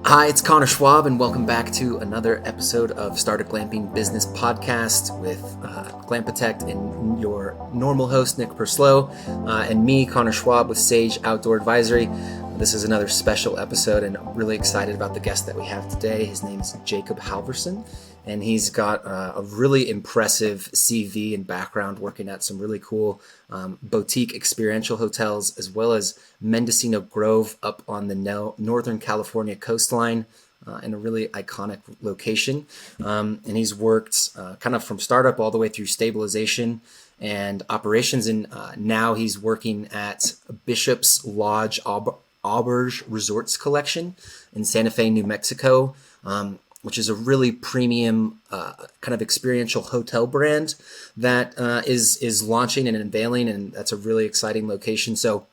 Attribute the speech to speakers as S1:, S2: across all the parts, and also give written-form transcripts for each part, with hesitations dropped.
S1: Hi, it's Connor Schwab, and welcome back to another episode of Start a Glamping Business Podcast with Glampatect and your normal host, Nick Perslow, and me, Connor Schwab, with Sage Outdoor Advisory. This is another special episode, and I'm really excited about the guest that we have today. His name is Jacob Halverson, and he's got a really impressive CV and background working at some really cool boutique experiential hotels, as well as Mendocino Grove up on the Northern California coastline in a really iconic location. And he's worked kind of from startup all the way through stabilization and operations. And now he's working at Bishop's Lodge Auberge Resorts Collection in Santa Fe, New Mexico, which is a really premium kind of experiential hotel brand that is launching and unveiling, and that's a really exciting location. So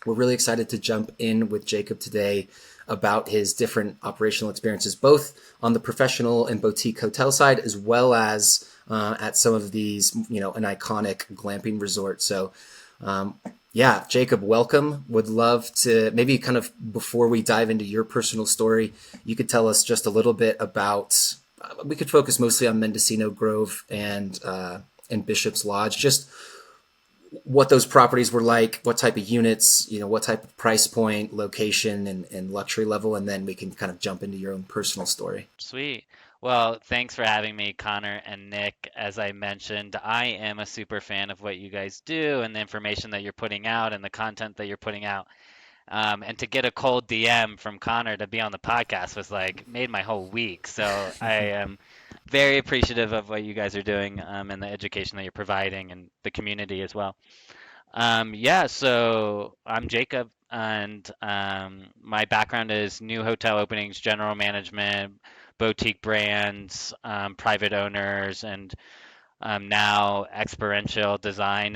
S1: we're really excited to jump in with Jacob today about his different operational experiences, both on the professional and boutique hotel side, as well as at some of these, an iconic glamping resort. So yeah, Jacob, welcome. Would love to maybe kind of before we dive into your personal story, you could tell us just a little bit about, we could focus mostly on Mendocino Grove and Bishop's Lodge, just what those properties were like, what type of units, what type of price point, location, and luxury level, and then we can kind of jump into your own personal story.
S2: Sweet. Well, thanks for having me, Connor and Nick. As I mentioned, I am a super fan of what you guys do and the information that you're putting out and the content that you're putting out. And to get a cold DM from Connor to be on the podcast was like made my whole week. So I am very appreciative of what you guys are doing and the education that you're providing and the community as well. Yeah, so I'm Jacob, and my background is new hotel openings, general management, boutique brands, private owners, and now experiential design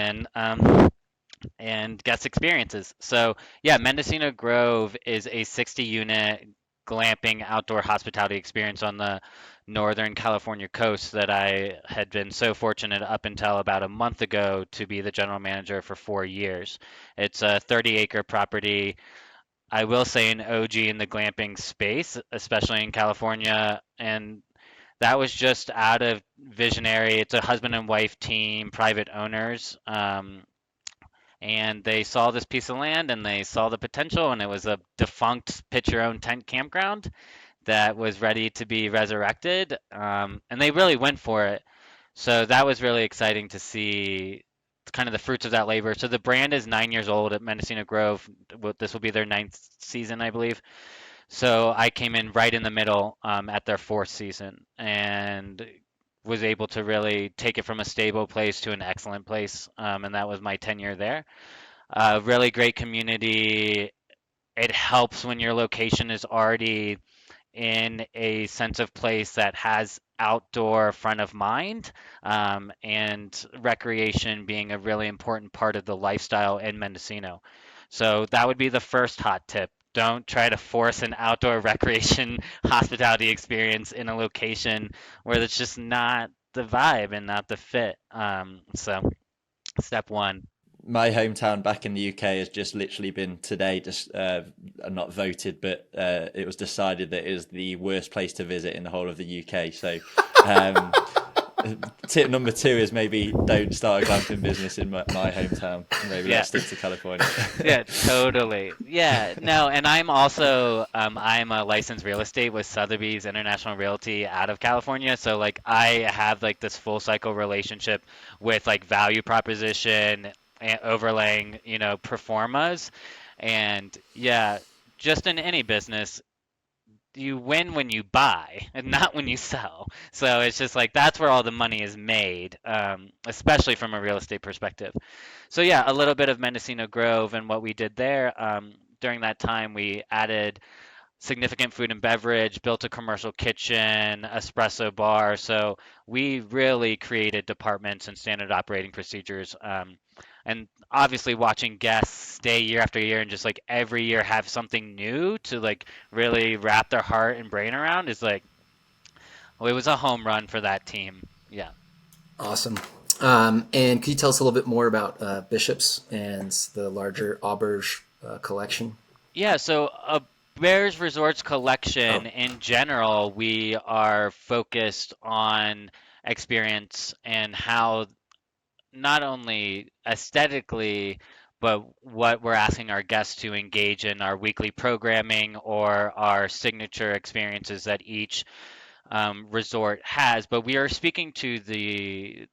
S2: and guest experiences. So yeah, Mendocino Grove is a 60-unit glamping outdoor hospitality experience on the Northern California coast that I had been so fortunate up until about a month ago to be the general manager for 4 years. It's a 30-acre property. I will say an OG in the glamping space, especially in California, and that was just out of visionary. It's a husband and wife team, private owners. And they saw this piece of land and they saw the potential, and it was a defunct pitch your own tent campground that was ready to be resurrected, and they really went for it. So that was really exciting to see kind of the fruits of that labor. So the brand is 9 years old at Mendocino Grove. This will be their ninth season, I believe. So I came in right in the middle at their fourth season and was able to really take it from a stable place to an excellent place, and that was my tenure there. Really great community. It helps when your location is already in a sense of place that has outdoor front of mind, and recreation being a really important part of the lifestyle in Mendocino. So that would be the first hot tip. Don't try to force an outdoor recreation hospitality experience in a location where it's just not the vibe and not the fit. So step one.
S3: My hometown back in the UK has just literally been today, just not voted, but it was decided that it is the worst place to visit in the whole of the UK. So um, tip number two is maybe don't start a glamping business in my hometown. Maybe
S2: Yeah.
S3: let's stick to California.
S2: Yeah, totally. Yeah, no, and I'm also I'm a licensed real estate with Sotheby's International Realty out of California. So like I have like this full cycle relationship with like value proposition and overlaying, performas. And yeah, just in any business, you win when you buy and not when you sell. So it's just like that's where all the money is made, especially from a real estate perspective. So yeah, a little bit of Mendocino Grove and what we did there. During that time, we added significant food and beverage, built a commercial kitchen, espresso bar. So we really created departments and standard operating procedures. And obviously, watching guests stay year after year and just like every year have something new to like really wrap their heart and brain around is like, well, it was a home run for that team. Yeah.
S1: Awesome. And can you tell us a little bit more about Bishop's and the larger Auberge collection?
S2: Yeah, so Auberge Resorts
S1: Oh,
S2: collection in general, we are focused on experience and how not only aesthetically, but what we're asking our guests to engage in our weekly programming or our signature experiences that each resort has, but we are speaking to the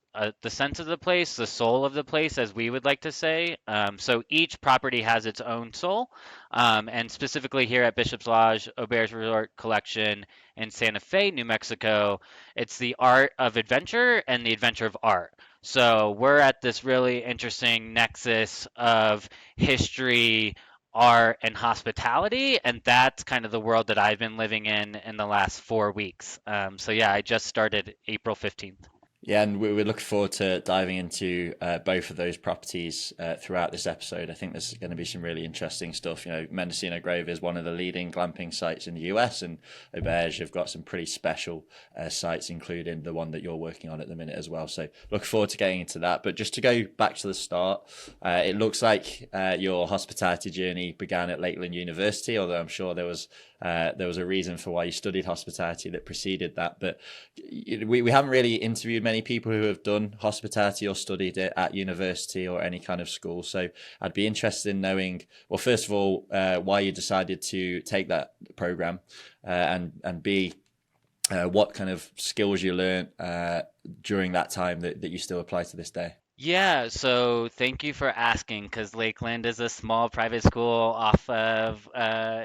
S2: sense of the place, the soul of the place, as we would like to say. So each property has its own soul, and specifically here at Bishop's Lodge, Auberge Resort Collection in Santa Fe, New Mexico, it's the art of adventure and the adventure of art. So we're at this really interesting nexus of history, art, and hospitality, and that's kind of the world that I've been living in the last 4 weeks. So yeah, I just started April 15th.
S3: Yeah, and we're looking forward to diving into both of those properties throughout this episode. I think there's going to be some really interesting stuff. You know, Mendocino Grove is one of the leading glamping sites in the US, and Auberge have got some pretty special sites, including the one that you're working on at the minute as well. So, looking forward to getting into that. But just to go back to the start, it looks like your hospitality journey began at Lakeland University, although I'm sure there was a reason for why you studied hospitality that preceded that. But we haven't really interviewed many people who have done hospitality or studied it at university or any kind of school. So I'd be interested in knowing, well, first of all, why you decided to take that program, and B, what kind of skills you learned during that time that you still apply to this day.
S2: Yeah, so thank you for asking because Lakeland is a small private school off of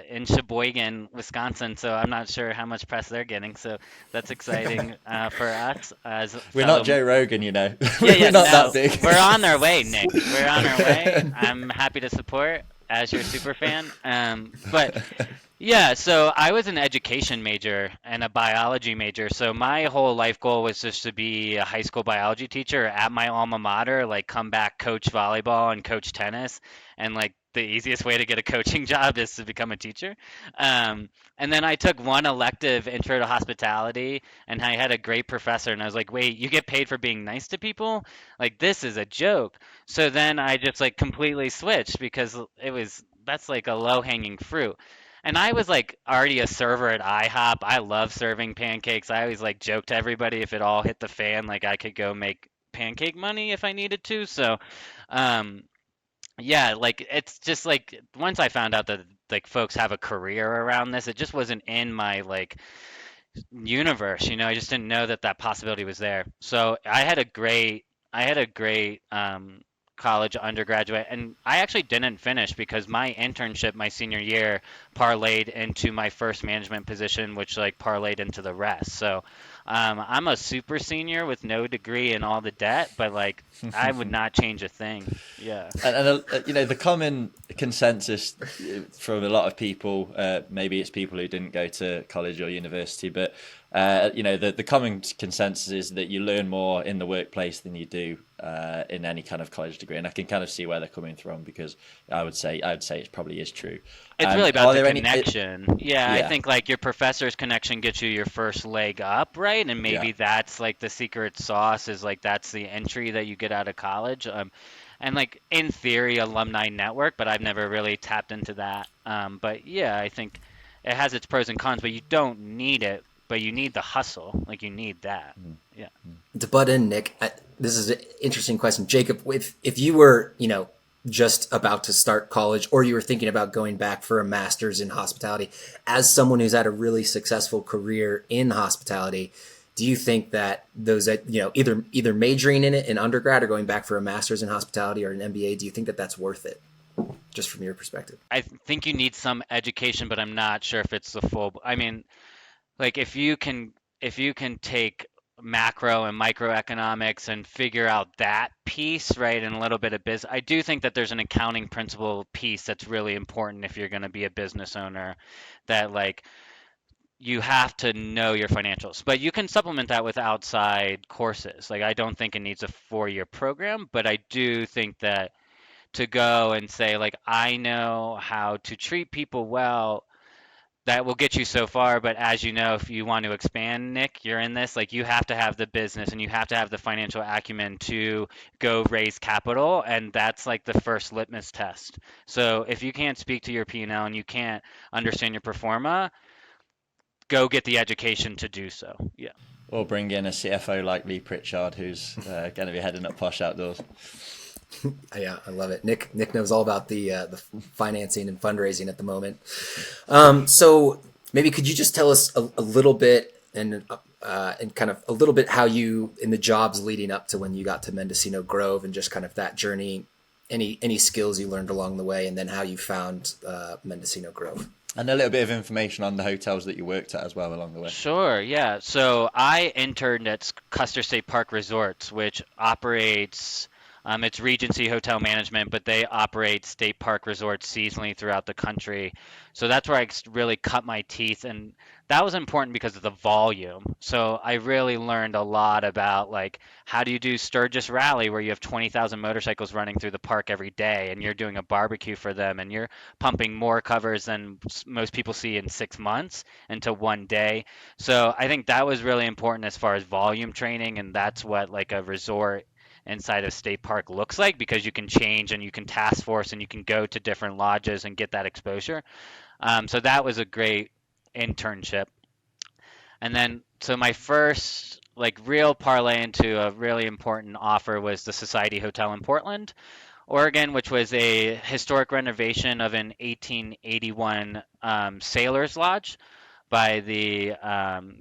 S2: in Sheboygan, Wisconsin. So I'm not sure how much press they're getting. So that's exciting for us as
S3: We're not
S2: fellow.
S3: Joe Rogan, you know.
S2: Yeah,
S3: We're
S2: yeah,
S3: not that
S2: no,
S3: big.
S2: we're on our way, Nick. We're on our way. I'm happy to support as your super fan. But yeah, so I was an education major and a biology major. So my whole life goal was just to be a high school biology teacher at my alma mater, like come back, coach volleyball and coach tennis. And like the easiest way to get a coaching job is to become a teacher. And then I took one elective, intro to hospitality, and I had a great professor. And I was like, wait, you get paid for being nice to people? Like this is a joke. So then I just like completely switched because that's like a low hanging fruit. And I was like already a server at IHOP. I love serving pancakes. I always like joke to everybody if it all hit the fan, like I could go make pancake money if I needed to. So, um, yeah, like it's just like once I found out that like folks have a career around this, it just wasn't in my like universe, I just didn't know that that possibility was there. So I had a great college undergraduate, and I actually didn't finish because my internship my senior year parlayed into my first management position, which like parlayed into the rest. So I'm a super senior with no degree and all the debt, but like I would not change a thing. Yeah.
S3: And you know, the common consensus from a lot of people, maybe it's people who didn't go to college or university, but you know, the common consensus is that you learn more in the workplace than you do in any kind of college degree, and I can kind of see where they're coming from because I would say it probably is true.
S2: It's really about
S3: Are
S2: the
S3: there any?
S2: connection. Yeah, I
S3: Yeah.
S2: think like your professor's connection gets you your first leg up, right? And
S3: Yeah.
S2: maybe that's like the secret sauce is like that's the entry that you get out of college. And like in theory, alumni network, but I've never really tapped into that. But yeah, I think it has its pros and cons, but you don't need it, but you need the hustle. Like you need that. Yeah.
S1: to butt in, Nick, this is an interesting question. Jacob, if you were, just about to start college or you were thinking about going back for a master's in hospitality, as someone who's had a really successful career in hospitality, do you think that those that, either majoring in it in undergrad or going back for a master's in hospitality or an MBA, do you think that that's worth it? Just from your perspective.
S2: I think you need some education, but I'm not sure if it's the full. I mean, like if you can take macro and microeconomics and figure out that piece, right, and a little bit of business. I do think that there's an accounting principle piece that's really important if you're going to be a business owner, that like you have to know your financials. But you can supplement that with outside courses. Like I don't think it needs a 4-year program, but I do think that to go and say like I know how to treat people well, that will get you so far. But as you know, if you want to expand, Nick, you're in this, like you have to have the business and you have to have the financial acumen to go raise capital. And that's like the first litmus test. So if you can't speak to your P&L and L and you can't understand your performance, go get the education to do so. Yeah.
S3: Or bring in a CFO like Lee Pritchard, who's going to be heading up Posh Outdoors.
S1: Yeah, I love it. Nick knows all about the financing and fundraising at the moment. So maybe could you just tell us a little bit and kind of a little bit how you in the jobs leading up to when you got to Mendocino Grove and just kind of that journey, any skills you learned along the way, and then how you found Mendocino Grove.
S3: And a little bit of information on the hotels that you worked at as well along the way.
S2: Sure, yeah. So I interned at Custer State Park Resorts, which operates, it's Regency Hotel Management, but they operate state park resorts seasonally throughout the country. So that's where I really cut my teeth, and that was important because of the volume. So I really learned a lot about like how do you do Sturgis Rally where you have 20,000 motorcycles running through the park every day and you're doing a barbecue for them and you're pumping more covers than most people see in 6 months into one day. So I think that was really important as far as volume training, and that's what like a resort inside of state park looks like, because you can change and you can task force and you can go to different lodges and get that exposure. So that was a great internship. And then, so my first like real parlay into a really important offer was the Society Hotel in Portland, Oregon, which was a historic renovation of an 1881 sailor's lodge by the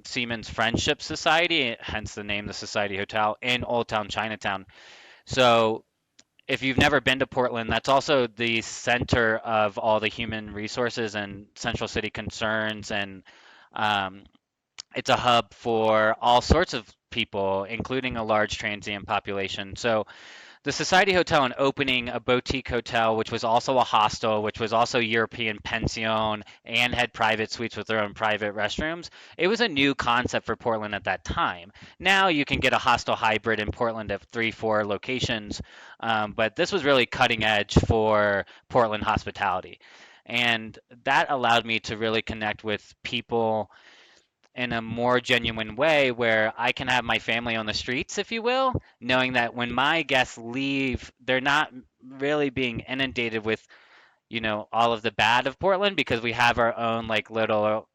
S2: Seamen's Friendship Society, hence the name the Society Hotel, in Old Town Chinatown. So if you've never been to Portland, that's also the center of all the human resources and central city concerns, and um, it's a hub for all sorts of people, including a large transient population. So the Society Hotel and opening a boutique hotel, which was also a hostel, which was also European pension and had private suites with their own private restrooms. It was a new concept for Portland at that time. Now you can get a hostel hybrid in Portland at 3, 4 locations, but this was really cutting edge for Portland hospitality. And that allowed me to really connect with people in a more genuine way where I can have my family on the streets, if you will, knowing that when my guests leave, they're not really being inundated with, all of the bad of Portland, because we have our own like little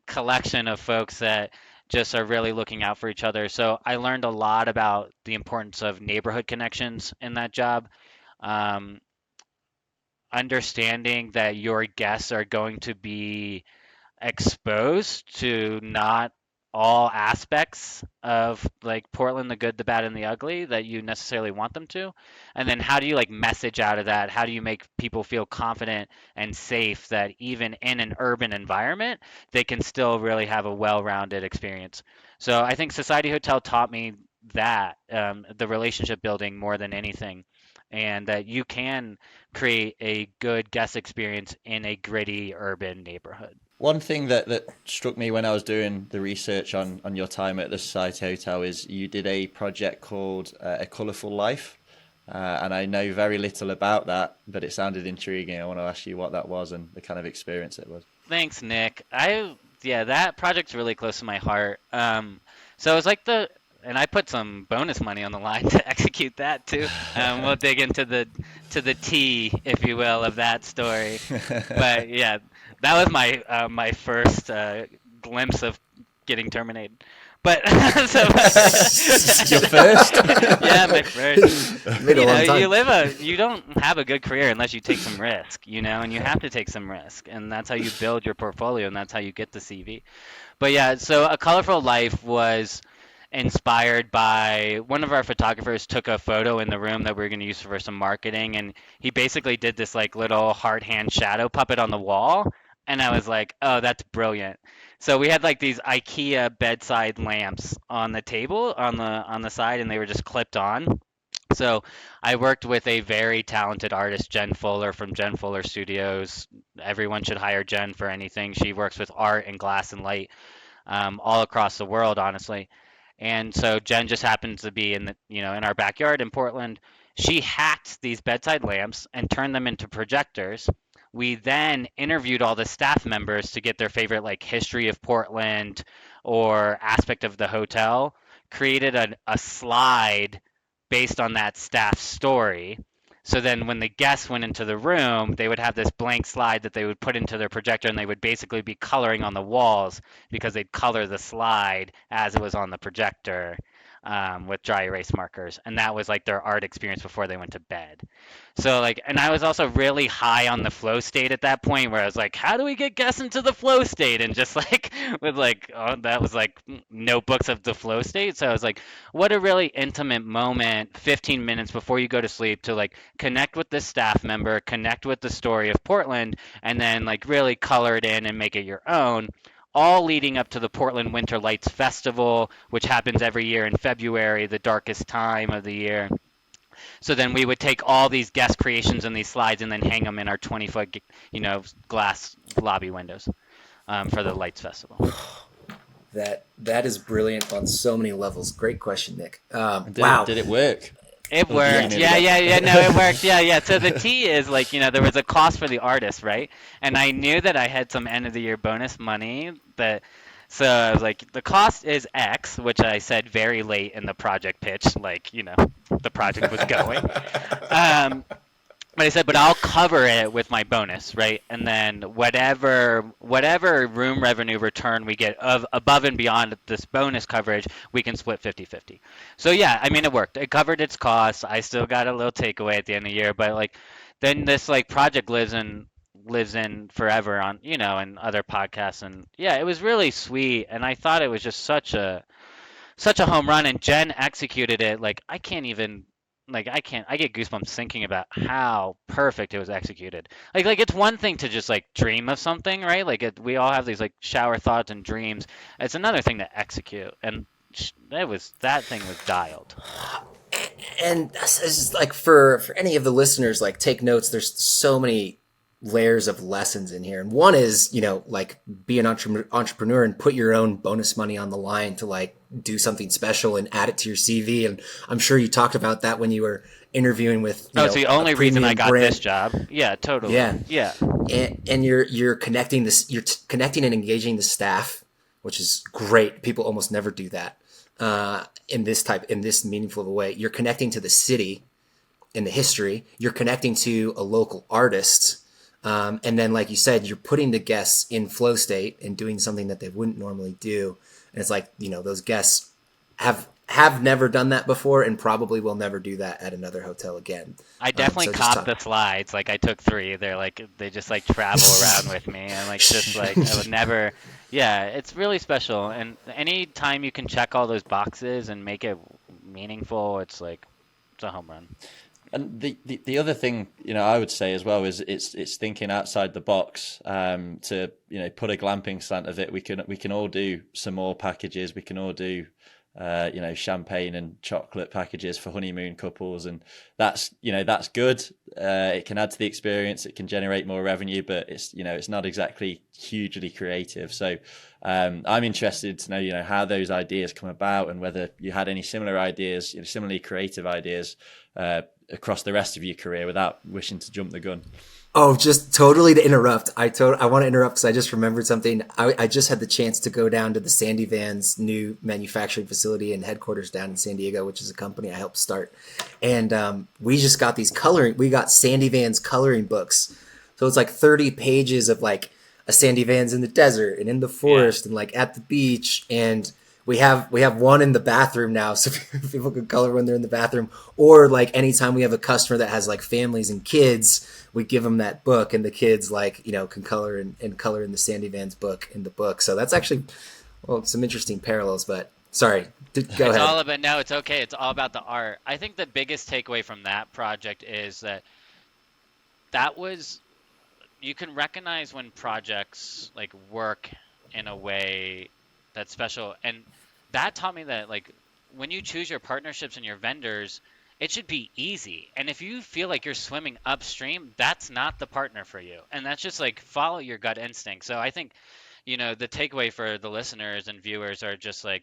S2: collection of folks that just are really looking out for each other. So I learned a lot about the importance of neighborhood connections in that job. Um, Understanding that your guests are going to be exposed to not all aspects of like Portland, the good, the bad, and the ugly that you necessarily want them to. And then how do you like message out of that? How do you make people feel confident and safe that even in an urban environment, they can still really have a well-rounded experience? So I think Society Hotel taught me that, the relationship building more than anything, and that you can create a good guest experience in a gritty urban neighborhood.
S3: One thing that struck me when I was doing the research on your time at the Society Hotel is you did a project called A Colourful Life. And I know very little about that, but it sounded intriguing. I want to ask you what that was and the kind of experience it was.
S2: Thanks, Nick. Yeah, that project's really close to my heart. So it's like and I put some bonus money on the line to execute that too. We'll dig into the tea, if you will, of that story. But yeah, that was my first glimpse of getting terminated. But so
S3: Your first?
S2: yeah, my first.
S1: Made a long time.
S2: You don't have a good career unless you take some risk, and you have to take some risk, and that's how you build your portfolio, and that's how you get the CV. But yeah, so A Colorful Life was inspired by one of our photographers took a photo in the room that we are going to use for some marketing, and he basically did this like little heart hand shadow puppet on the wall, and I was like, oh, that's brilliant. So we had like these IKEA bedside lamps on the table on the side, and they were just clipped on. So I worked with a very talented artist, Jen Fuller from Jen Fuller Studios. Everyone should hire Jen for anything. She works with art and glass and light, all across the world, honestly. And so Jen just happens to be in our backyard in Portland. She hacked these bedside lamps and turned them into projectors, We then interviewed all the staff members to get their favorite like history of Portland or aspect of the hotel, created a slide based on that staff story. So then when the guests went into the room, they would have this blank slide that they would put into their projector, and they would basically be coloring on the walls because they'd color the slide as it was on the projector, with dry erase markers. And that was like their art experience before they went to bed. So like, and I was also really high on the flow state at that point, where I was like, how do we get guests into the flow state? And just like with like, oh, that was like notebooks of the flow state. So I was like, what a really intimate moment, 15 minutes before you go to sleep, to like connect with this staff member, connect with the story of Portland, and then like really color it in and make it your own. All leading up to the Portland Winter Lights Festival, which happens every year in February, the darkest time of the year. So then we would take all these guest creations and these slides and then hang them in our 20-foot, glass lobby windows, for the Lights Festival.
S1: That is brilliant on so many levels. Great question, Nick. Wow.
S3: Did it work?
S2: It worked. Yeah. No, it worked. Yeah. So the T is like, there was a cost for the artist, right? And I knew that I had some end of the year bonus money so I was like, the cost is X, which I said very late in the project pitch, like, the project was going. But I said, but I'll cover it with my bonus, right? And then whatever room revenue return we get of above and beyond this bonus coverage, we can split 50-50. So yeah, I mean, it worked. It covered its costs. I still got a little takeaway at the end of the year, but like then this like project lives in forever on, and other podcasts. And yeah, it was really sweet. And I thought it was just such a home run, and Jen executed it. Like I get goosebumps thinking about how perfect it was executed. Like it's one thing to just like dream of something, right? Like we all have these like shower thoughts and dreams. It's another thing to execute, and that thing was dialed.
S1: And it's just like for any of the listeners, like take notes. There's so many layers of lessons in here. And one is, like be an entrepreneur and put your own bonus money on the line to like do something special and add it to your CV. And I'm sure you talked about that when you were interviewing with,
S2: it's the only reason I got
S1: brand.
S2: This job. Yeah, totally.
S1: Yeah. And you're connecting connecting and engaging the staff, which is great. People almost never do that. In this meaningful of a way. You're connecting to the city and the history. You're connecting to a local artist. And then, like you said, you're putting the guests in flow state and doing something that they wouldn't normally do. And it's like, those guests have never done that before and probably will never do that at another hotel again.
S2: I definitely copped the slides. Like I took 3. They're like, they just like travel around with me. And like, just like, I would never, yeah, it's really special. And any time you can check all those boxes and make it meaningful, it's like, it's a home run.
S3: And the other thing, I would say as well is it's thinking outside the box. To put a glamping slant of it, we can all do some more packages. We can all do champagne and chocolate packages for honeymoon couples, and that's good. It can add to the experience. It can generate more revenue, but it's not exactly hugely creative. So I'm interested to know how those ideas come about and whether you had any similar ideas, similarly creative ideas across the rest of your career without wishing to jump the gun.
S1: Oh, just totally to interrupt. I want to interrupt because I just remembered something. I just had the chance to go down to the Sandy Van's new manufacturing facility and headquarters down in San Diego, which is a company I helped start. And we just got we got Sandy Van's coloring books. So it's like 30 pages of like a Sandy Van's in the desert and in the forest and like at the beach. And we have one in the bathroom now, so people can color when they're in the bathroom. Or like anytime we have a customer that has like families and kids, we give them that book, and the kids like can color and color in the Sandy Van's book in the book. So that's actually some interesting parallels. But sorry, go ahead.
S2: No, it's okay. It's all about the art. I think the biggest takeaway from that project is that was, you can recognize when projects like work in a way that's special. And that taught me that like when you choose your partnerships and your vendors, it should be easy. And if you feel like you're swimming upstream, that's not the partner for you. And that's just like follow your gut instinct. So I think, the takeaway for the listeners and viewers are just like,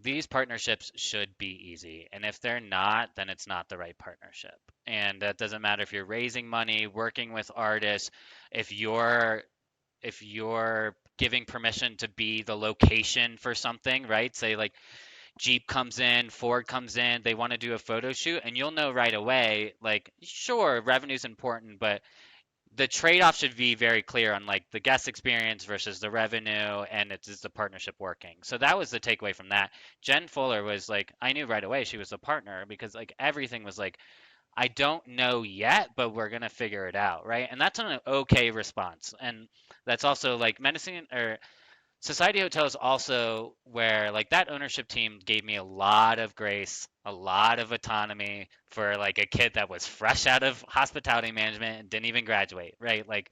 S2: these partnerships should be easy. And if they're not, then it's not the right partnership. And that doesn't matter if you're raising money, working with artists, if you're giving permission to be the location for something, right? Say like Jeep comes in, Ford comes in, they want to do a photo shoot, and you'll know right away, like, sure, revenue's important, but the trade-off should be very clear on like the guest experience versus the revenue, and it's is the partnership working. So that was the takeaway from that. Jen Fuller was like, I knew right away she was a partner because like everything was like, I don't know yet, but we're gonna figure it out, right? And that's an okay response. And that's also like medicine or Society Hotels also where like that ownership team gave me a lot of grace, a lot of autonomy for like a kid that was fresh out of hospitality management and didn't even graduate, right? Like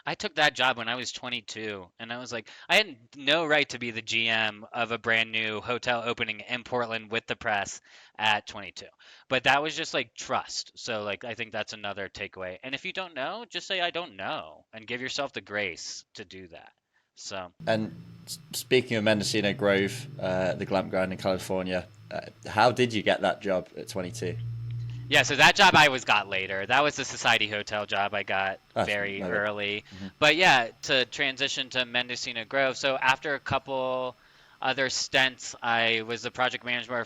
S2: I took that job when I was 22 and I was like I had no right to be the GM of a brand new hotel opening in Portland with the press at 22. But that was just like trust. So like I think that's another takeaway. And if you don't know, just say I don't know and give yourself the grace to do that. So
S3: And speaking of Mendocino Grove, the Glamp ground in California, how did you get that job at 22?
S2: yeah, so that job I was got later. That was the Society Hotel job I got
S3: That's
S2: very
S3: no.
S2: early. But yeah, to transition to Mendocino Grove. So after a couple other stints, I was the project manager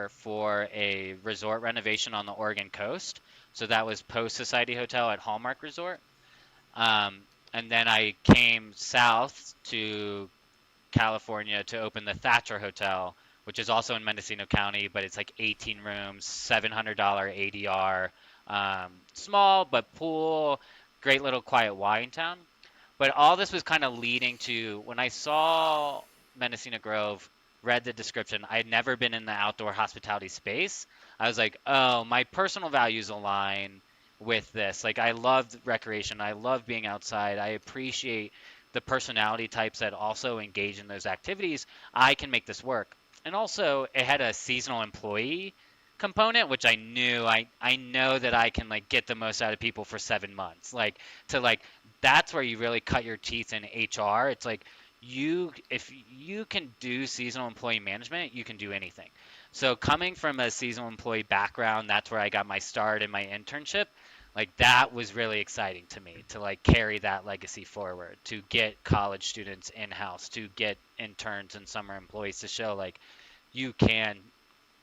S2: for a resort renovation on the Oregon coast. So that was post Society Hotel at Hallmark Resort. Um, and then I came south to California to open the Thatcher Hotel, which is also in Mendocino County, but it's like 18 rooms, $700 ADR, small but pool, great little quiet wine town. But all this was kind of leading to when I saw Mendocino Grove, read the description. I had never been in the outdoor hospitality space. I was like, oh, my personal values align with this. Like, I loved recreation. I love being outside. I appreciate the personality types that also engage in those activities. I can make this work. And also, it had a seasonal employee component, which I knew I know that I can like get the most out of people for 7 months. Like to like that's where you really cut your teeth in HR. It's like if you can do seasonal employee management, you can do anything. So coming from a seasonal employee background, that's where I got my start in my internship. Like that was really exciting to me to like carry that legacy forward, to get college students in-house, to get interns and summer employees to show like you can.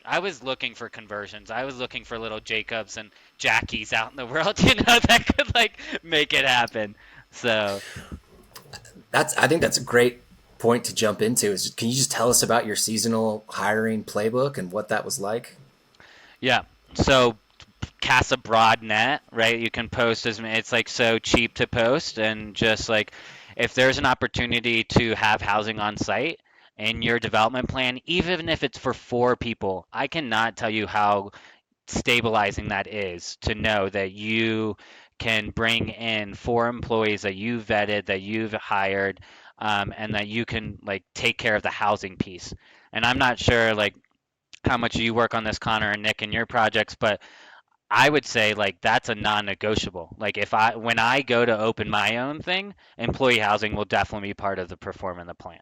S2: I was looking for conversions. I was looking for little Jacobs and Jackies out in the world, that could like make it happen. So
S1: I think that's a great point to jump into. Is can you just tell us about your seasonal hiring playbook and what that was like?
S2: yeah, so cast a broad net, right? You can post it's like so cheap to post, and just like if there's an opportunity to have housing on site in your development plan, even if it's for 4 people, I cannot tell you how stabilizing that is to know that you can bring in 4 employees that you've vetted, that you've hired, and that you can like take care of the housing piece. And I'm not sure like how much you work on this, Connor and Nick, in your projects, but I would say like that's a non-negotiable. Like if when I go to open my own thing, employee housing will definitely be part of the perform in the plan.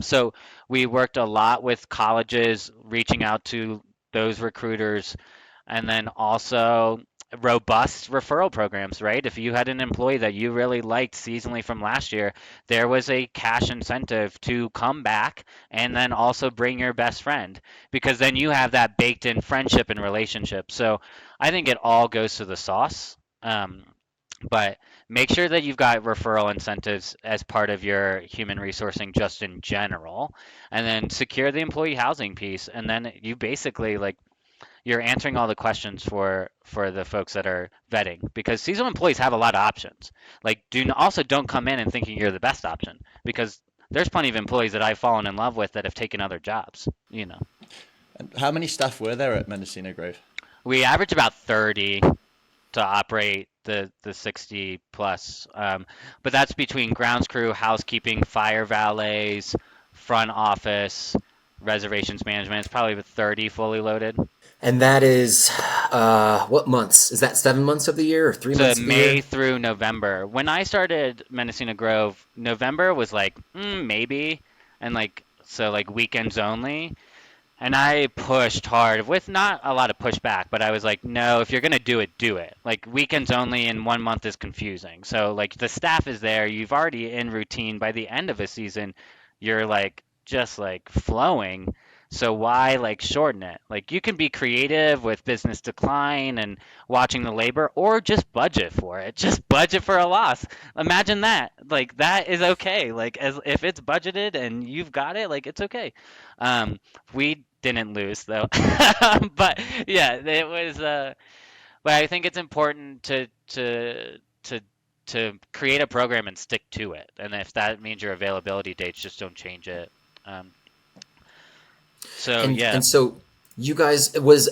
S2: So we worked a lot with colleges, reaching out to those recruiters, and then also robust referral programs, right? If you had an employee that you really liked seasonally from last year, there was a cash incentive to come back and then also bring your best friend, because then you have that baked in friendship and relationship. So I think it all goes to the sauce. But make sure that you've got referral incentives as part of your human resourcing just in general, and then secure the employee housing piece. And then you basically like you're answering all the questions for the folks that are vetting, because seasonal employees have a lot of options. Like also don't come in and thinking you're the best option, because there's plenty of employees that I've fallen in love with that have taken other jobs.
S3: And how many staff were there at Mendocino Grove?
S2: We average about 30 to operate the 60 plus, but that's between grounds crew, housekeeping, fire valets, front office, reservations management. It's probably 30 fully loaded.
S1: And that is what months? Is that 7 months of the year or three
S2: To
S1: months of the
S2: May
S1: year?
S2: through November. When I started Mendocino Grove, November was like maybe, and like so like weekends only. And I pushed hard with not a lot of pushback, but I was like, no, if you're going to do it, do it. Like weekends only in 1 month is confusing. So like the staff is there, you've already in routine. By the end of a season, you're like just like flowing. So why like shorten it? Like you can be creative with business decline and watching the labor, or just budget for it. Just budget for a loss. Imagine that. Like that is okay. Like as if it's budgeted and you've got it, like it's okay. We didn't lose though. But yeah, it was but I think it's important to create a program and stick to it. And if that means your availability dates, just don't change it. Um, so yeah.
S1: And so you guys, it was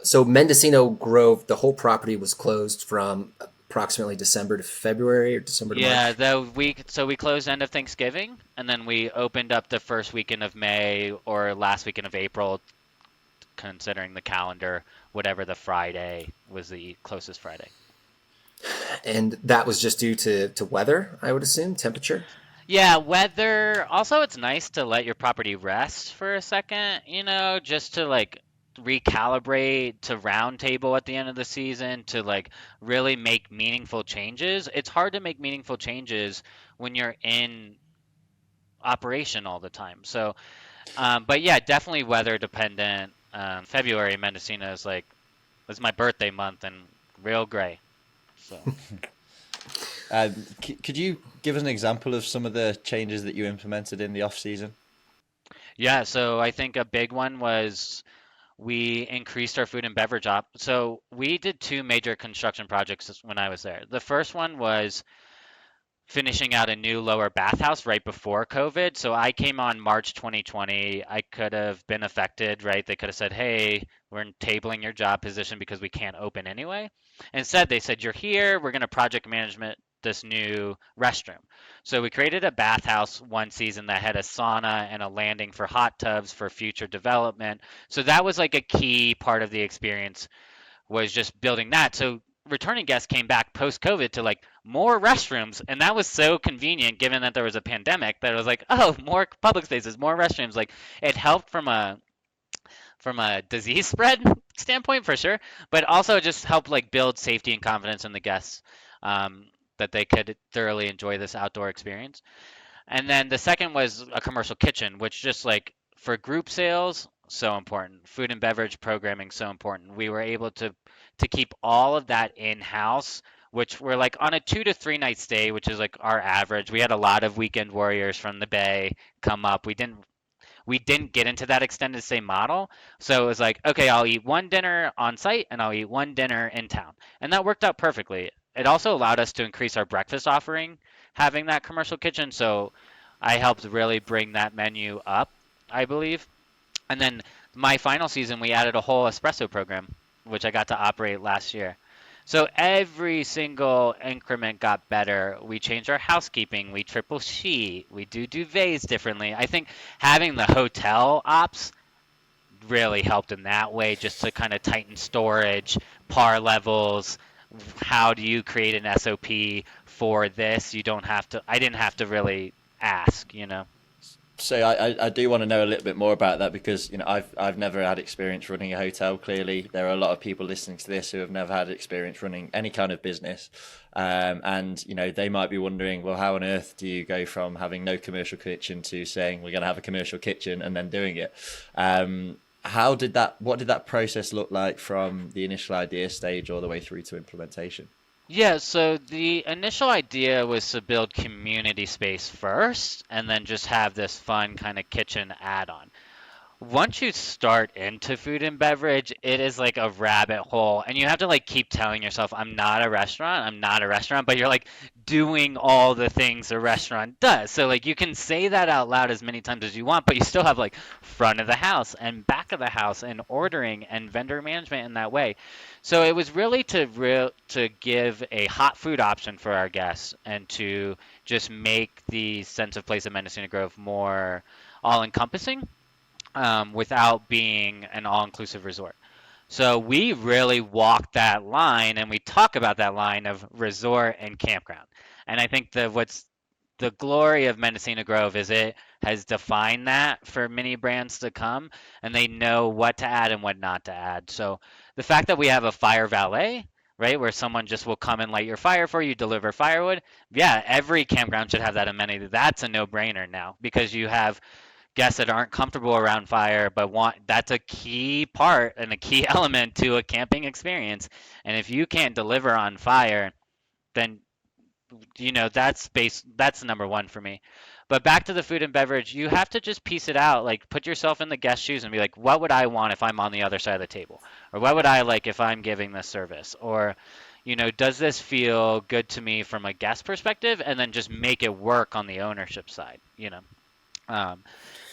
S1: so Mendocino Grove, the whole property was closed from approximately December to February, or December to
S2: Yeah,
S1: March.
S2: the week, so we closed end of Thanksgiving, and then we opened up the first weekend of May or last weekend of April, considering the calendar, whatever the Friday was the closest Friday.
S1: And that was just due to weather, I would assume, temperature.
S2: Yeah, weather. Also, it's nice to let your property rest for a second, just to like recalibrate to round table at the end of the season to like really make meaningful changes. It's hard to make meaningful changes when you're in operation all the time. So, but yeah, definitely weather dependent. February, Mendocino is like, it's my birthday month and real gray. So.
S3: Could you give us an example of some of the changes that you implemented in the off season?
S2: Yeah, so I think a big one was we increased our food and beverage op. So we did two major construction projects when I was there. The first one was finishing out a new lower bathhouse right before COVID. So I came on March 2020. I could have been affected, right? They could have said, hey, we're tabling your job position because we can't open anyway. Instead, they said, you're here. We're going to project management this new restroom. So we created a bathhouse one season that had a sauna and a landing for hot tubs for future development. So that was like a key part of the experience, was just building that. So returning guests came back post COVID to like more restrooms, and that was so convenient given that there was a pandemic, that it was like, oh, more public spaces, more restrooms. Like it helped from a disease spread standpoint for sure, but also it just helped like build safety and confidence in the guests, that they could thoroughly enjoy this outdoor experience. And then the second was a commercial kitchen, which just like for group sales, so important. Food and beverage programming, so important. We were able to keep all of that in-house, which we're like on a 2 to 3 night stay, which is like our average. We had a lot of weekend warriors from the Bay come up. We didn't get into that extended stay model. So it was like, okay, I'll eat one dinner on site and I'll eat one dinner in town. And that worked out perfectly. It also allowed us to increase our breakfast offering, having that commercial kitchen. So I helped really bring that menu up, I believe. And then my final season, we added a whole espresso program, which I got to operate last year. So every single increment got better. We changed our housekeeping. We triple sheet. We do duvets differently. I think having the hotel ops really helped in that way, just to kind of tighten storage, par levels. How do you create an SOP for this? You don't have to, I didn't have to really ask.
S3: So I do want to know a little bit more about that, because I've never had experience running a hotel. Clearly, there are a lot of people listening to this who have never had experience running any kind of business, and they might be wondering, well, how on earth do you go from having no commercial kitchen to saying we're going to have a commercial kitchen and then doing it? What did that process look like from the initial idea stage all the way through to implementation?
S2: Yeah, so the initial idea was to build community space first and then just have this fun kind of kitchen add-on. Once you start into food and beverage, it is like a rabbit hole, and you have to like keep telling yourself, I'm not a restaurant, I'm not a restaurant, but you're like doing all the things a restaurant does. So like you can say that out loud as many times as you want, but you still have like front of the house and back of the house and ordering and vendor management in that way. So it was really to give a hot food option for our guests and to just make the sense of place of Mendocino Grove more all encompassing, without being an all-inclusive resort. So we really walk that line, and we talk about that line of resort and campground. And I think what's the glory of Mendocino Grove is it has defined that for many brands to come, and they know what to add and what not to add. So the fact that we have a fire valet, right, where someone just will come and light your fire for you, deliver firewood, yeah, every campground should have that amenity. That's a no-brainer now because you have guests that aren't comfortable around fire but want that's a key part and a key element to a camping experience. And if you can't deliver on fire, then that's number one for me. But back to the food and beverage, you have to just piece it out, like put yourself in the guest shoes and be like, what would I want if I'm on the other side of the table, or what would I like if I'm giving this service, or does this feel good to me from a guest perspective, and then just make it work on the ownership side. um,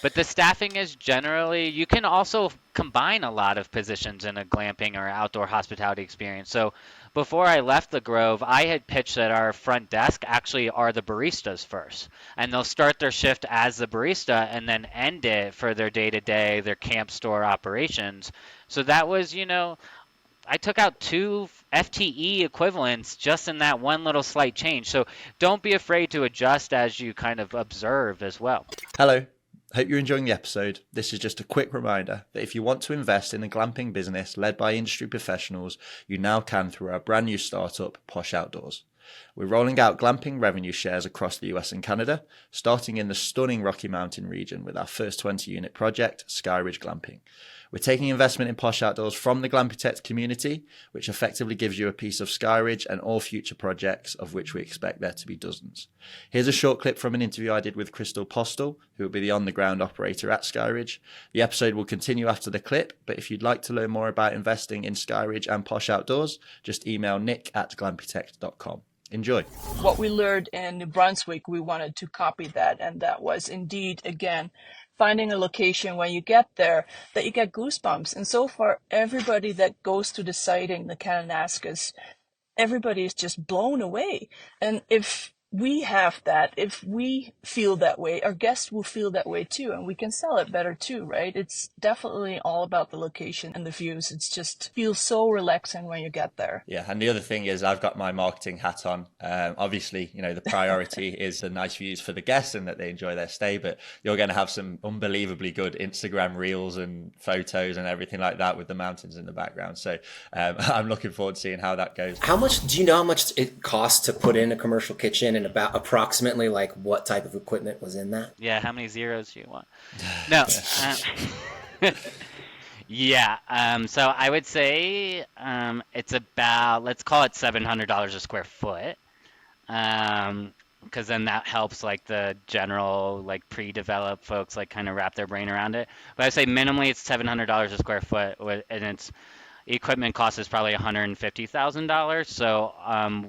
S2: but the staffing is generally, you can also combine a lot of positions in a glamping or outdoor hospitality experience. So before I left the Grove, I had pitched that our front desk actually are the baristas first. And they'll start their shift as the barista and then end it for their day-to-day, their camp store operations. So that was, I took out 2 FTE equivalents just in that one little slight change. So don't be afraid to adjust as you kind of observe as well.
S3: Hello. Hope you're enjoying the episode. This is just a quick reminder that if you want to invest in a glamping business led by industry professionals, you now can through our brand new startup, Posh Outdoors. We're rolling out glamping revenue shares across the US and Canada, starting in the stunning Rocky Mountain region with our first 20-unit project, Skyridge Glamping. We're taking investment in Posh Outdoors from the Glampitect community, which effectively gives you a piece of Skyridge and all future projects, of which we expect there to be dozens. Here's a short clip from an interview I did with Crystal Postel, who will be the on-the-ground operator at Skyridge. The episode will continue after the clip, but if you'd like to learn more about investing in Skyridge and Posh Outdoors, just email nick@glampitect.com. Enjoy.
S4: What we learned in New Brunswick, we wanted to copy that, and that was indeed, again, finding a location when you get there that you get goosebumps. And so far, everybody that goes to the sighting, the Kananaskis, everybody is just blown away. And if we have that, if we feel that way, our guests will feel that way too, and we can sell it better too, right? It's definitely all about the location and the views. It's just feels so relaxing when you get there.
S3: Yeah, and the other thing is I've got my marketing hat on. Obviously, the priority is the nice views for the guests and that they enjoy their stay, but you're going to have some unbelievably good Instagram reels and photos and everything like that with the mountains in the background. So I'm looking forward to seeing how that goes.
S1: Do you know how much it costs to put in a commercial kitchen, and about approximately like what type of equipment was in that?
S2: Yeah, how many zeros do you want? No. Yeah. So I would say it's about, let's call it $700 a square foot. Because then that helps like the general like pre-developed folks like kind of wrap their brain around it. But I'd say minimally it's $700 a square foot, and its equipment cost is probably $150,000. So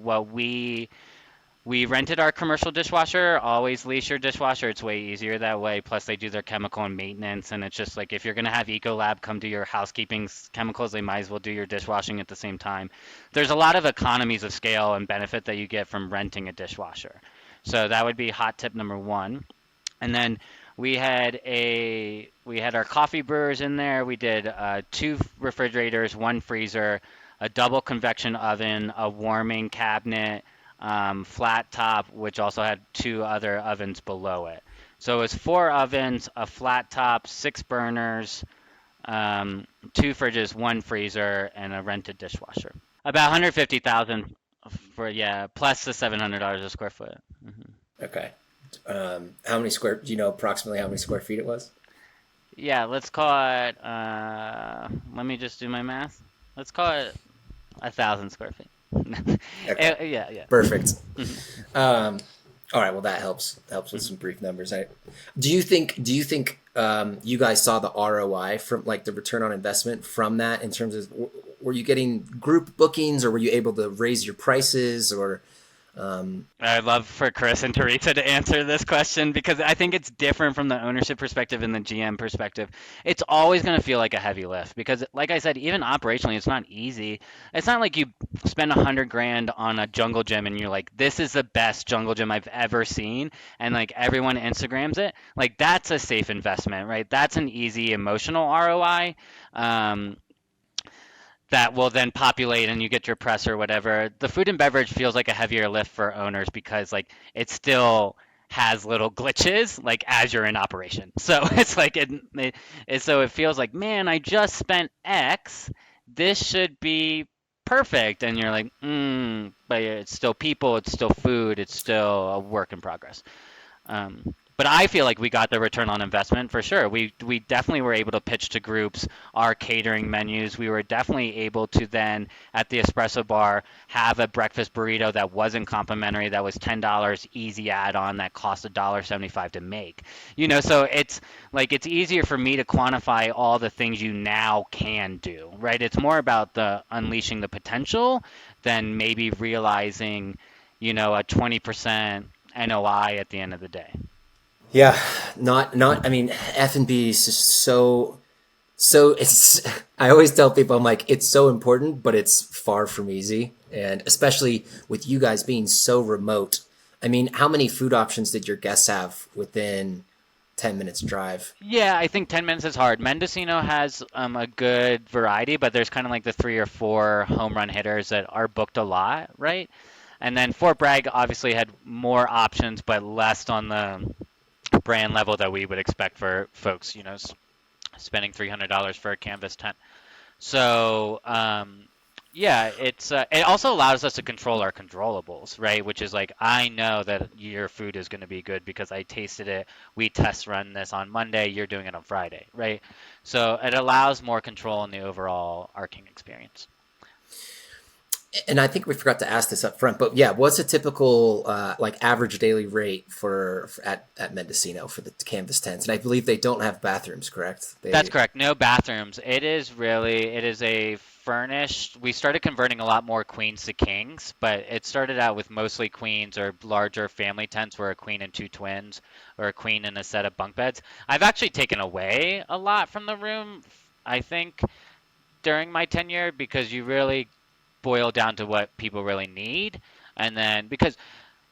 S2: what we rented our commercial dishwasher. Always lease your dishwasher. It's way easier that way. Plus, they do their chemical and maintenance. And it's just like if you're going to have Ecolab come do your housekeeping chemicals, they might as well do your dishwashing at the same time. There's a lot of economies of scale and benefit that you get from renting a dishwasher. So that would be hot tip number one. And then we had our coffee brewers in there. We did 2 refrigerators, 1 freezer, a double convection oven, a warming cabinet, flat top, which also had 2 other ovens below it. So it was 4 ovens, a flat top, 6 burners, 2 fridges, 1 freezer, and a rented dishwasher. About $150,000 plus the $700 a square foot. Mm-hmm.
S1: Okay. Do you know approximately how many square feet it was?
S2: Yeah, let's call it, let me just do my math. Let's call it 1,000 square feet. Okay. Yeah.
S1: Perfect. All right. Well, that helps with some brief numbers. Do you think you guys saw the ROI from like the return on investment from that in terms of, were you getting group bookings, or were you able to raise your prices, or?
S2: I'd love for Chris and Teresa to answer this question, because I think it's different from the ownership perspective and the GM perspective. It's always going to feel like a heavy lift because, like I said, even operationally, it's not easy. It's not like you spend $100,000 on a jungle gym and you're like, this is the best jungle gym I've ever seen, and like everyone Instagrams it. Like that's a safe investment, right? That's an easy emotional ROI. That will then populate and you get your press or whatever. The food and beverage feels like a heavier lift for owners because like it's still has little glitches like as you're in operation. So it's like so it feels like, man, I just spent X. This should be perfect, and you're like, but it's still people, it's still food, it's still a work in progress. But I feel like we got the return on investment for sure. We definitely were able to pitch to groups our catering menus. We were definitely able to then at the espresso bar have a breakfast burrito that wasn't complimentary, that was $10 easy add-on that cost $1.75 to make. So it's like it's easier for me to quantify all the things you now can do, right? It's more about the unleashing the potential than maybe realizing, a 20% NOI at the end of the day.
S1: Yeah, not. I mean, F&B is just so. It's. I always tell people, I'm like, it's so important, but it's far from easy, and especially with you guys being so remote. I mean, how many food options did your guests have within 10 minutes drive?
S2: Yeah, I think 10 minutes is hard. Mendocino has a good variety, but there's kind of like the 3 or 4 home run hitters that are booked a lot, right? And then Fort Bragg obviously had more options, but less on the brand level that we would expect for folks, spending $300 for a canvas tent. So, yeah, it also allows us to control our controllables, right? Which is like, I know that your food is going to be good because I tasted it. We test run this on Monday. You're doing it on Friday, right? So it allows more control in the overall arcing experience.
S1: And I think we forgot to ask this up front, but yeah, what's a typical like average daily rate for at Mendocino for the canvas tents? And I believe they don't have bathrooms, correct?
S2: That's correct. No bathrooms. It is a furnished. We started converting a lot more queens to kings, but it started out with mostly queens or larger family tents where a queen and 2 twins or a queen and a set of bunk beds. I've actually taken away a lot from the room, I think, during my tenure because you really boil down to what people really need. And then because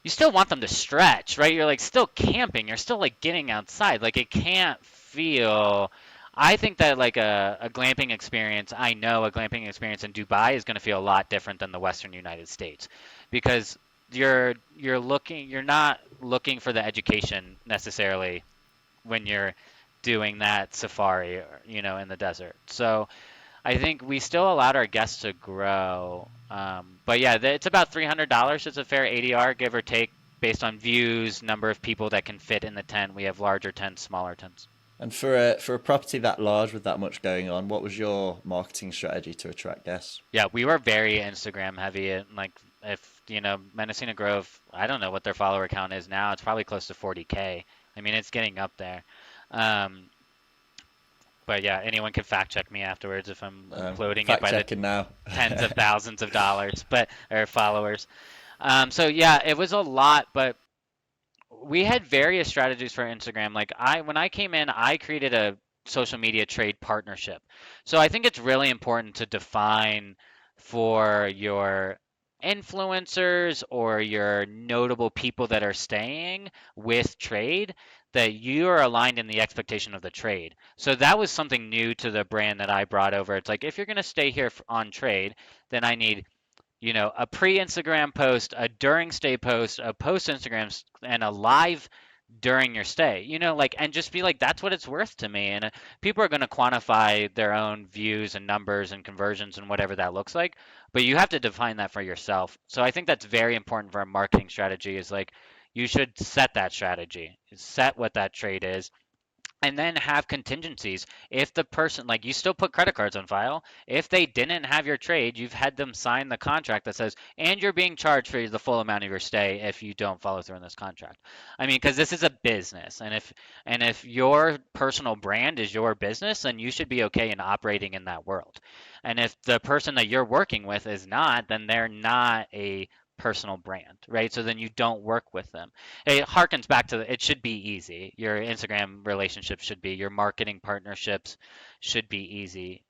S2: you still want them to stretch, right? You're like still camping. You're still like getting outside. Like it can't feel. I think that like a glamping experience, I know a glamping experience in Dubai is going to feel a lot different than the Western United States because you're not looking for the education necessarily when you're doing that safari, in the desert. So I think we still allowed our guests to grow. But yeah, it's about $300. It's a fair ADR, give or take, based on views, number of people that can fit in the tent. We have larger tents, smaller tents.
S3: And for a property that large with that much going on, what was your marketing strategy to attract guests?
S2: Yeah, we were very Instagram heavy. And like if, Mendocino Grove, I don't know what their follower count is now. It's probably close to 40K. I mean, it's getting up there. But yeah, anyone can fact check me afterwards if I'm floating it by the
S3: now.
S2: tens of thousands of dollars, or followers. So yeah, it was a lot, but we had various strategies for Instagram. Like when I came in, I created a social media trade partnership. So I think it's really important to define for your influencers or your notable people that are staying with trade that you are aligned in the expectation of the trade. So that was something new to the brand that I brought over. It's like, if you're going to stay here on trade, then I need, a pre-Instagram post, a during stay post, a post Instagram, and a live during your stay, and just be like, that's what it's worth to me. And people are going to quantify their own views and numbers and conversions and whatever that looks like, but you have to define that for yourself. So I think that's very important for a marketing strategy is like, you should set that strategy, set what that trade is, and then have contingencies. If the person, like, you still put credit cards on file, if they didn't have your trade, you've had them sign the contract that says, and you're being charged for the full amount of your stay if you don't follow through on this contract. I mean, because this is a business, and if your personal brand is your business, then you should be okay in operating in that world. And if the person that you're working with is not, then they're not a personal brand, right? So then you don't work with them. It harkens back to it should be easy. Your Instagram relationships should be, your marketing partnerships should be easy.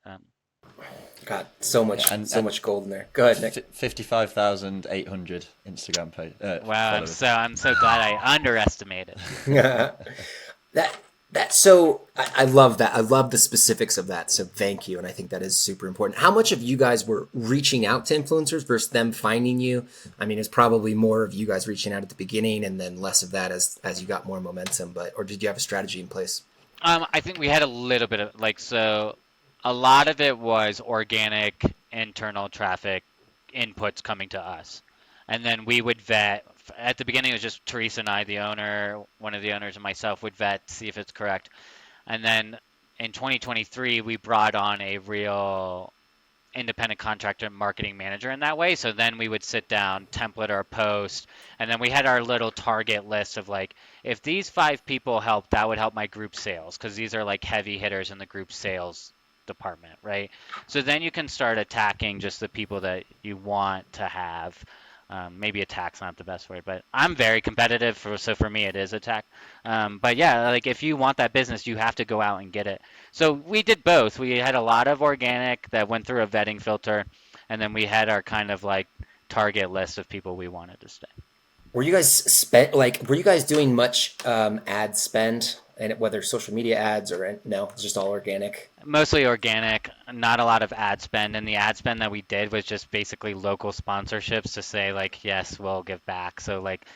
S1: God, so much, so much gold in there. Go ahead, Nick.
S3: 55,800 Instagram
S2: wow,
S3: followers.
S2: I'm so glad I underestimated.
S1: that I love that. I love the specifics of that. So thank you. And I think that is super important. How much of you guys were reaching out to influencers versus them finding you? I mean, it's probably more of you guys reaching out at the beginning and then less of that as you got more momentum, or did you have a strategy in place?
S2: I think we had a little bit of like, so a lot of it was organic internal traffic inputs coming to us. And then we would vet. At the beginning, it was just Teresa and I, the owner, one of the owners, and myself would vet, see if it's correct. And then in 2023, we brought on a real independent contractor marketing manager in that way. So then we would sit down, template our post, and then we had our little target list of like, if these 5 people help, that would help my group sales, because these are like heavy hitters in the group sales department, right? So then you can start attacking just the people that you want to have. Maybe attack's not the best word, but I'm very competitive, so for me it is attack. But yeah, like if you want that business, you have to go out and get it. So we did both. We had a lot of organic that went through a vetting filter, and then we had our kind of like target list of people we wanted to stay.
S1: Were you guys were you guys doing much ad spend, and whether social media ads or no, it's just all organic?
S2: Mostly organic, not a lot of ad spend, and the ad spend that we did was just basically local sponsorships to say like, yes, we'll give back. So like,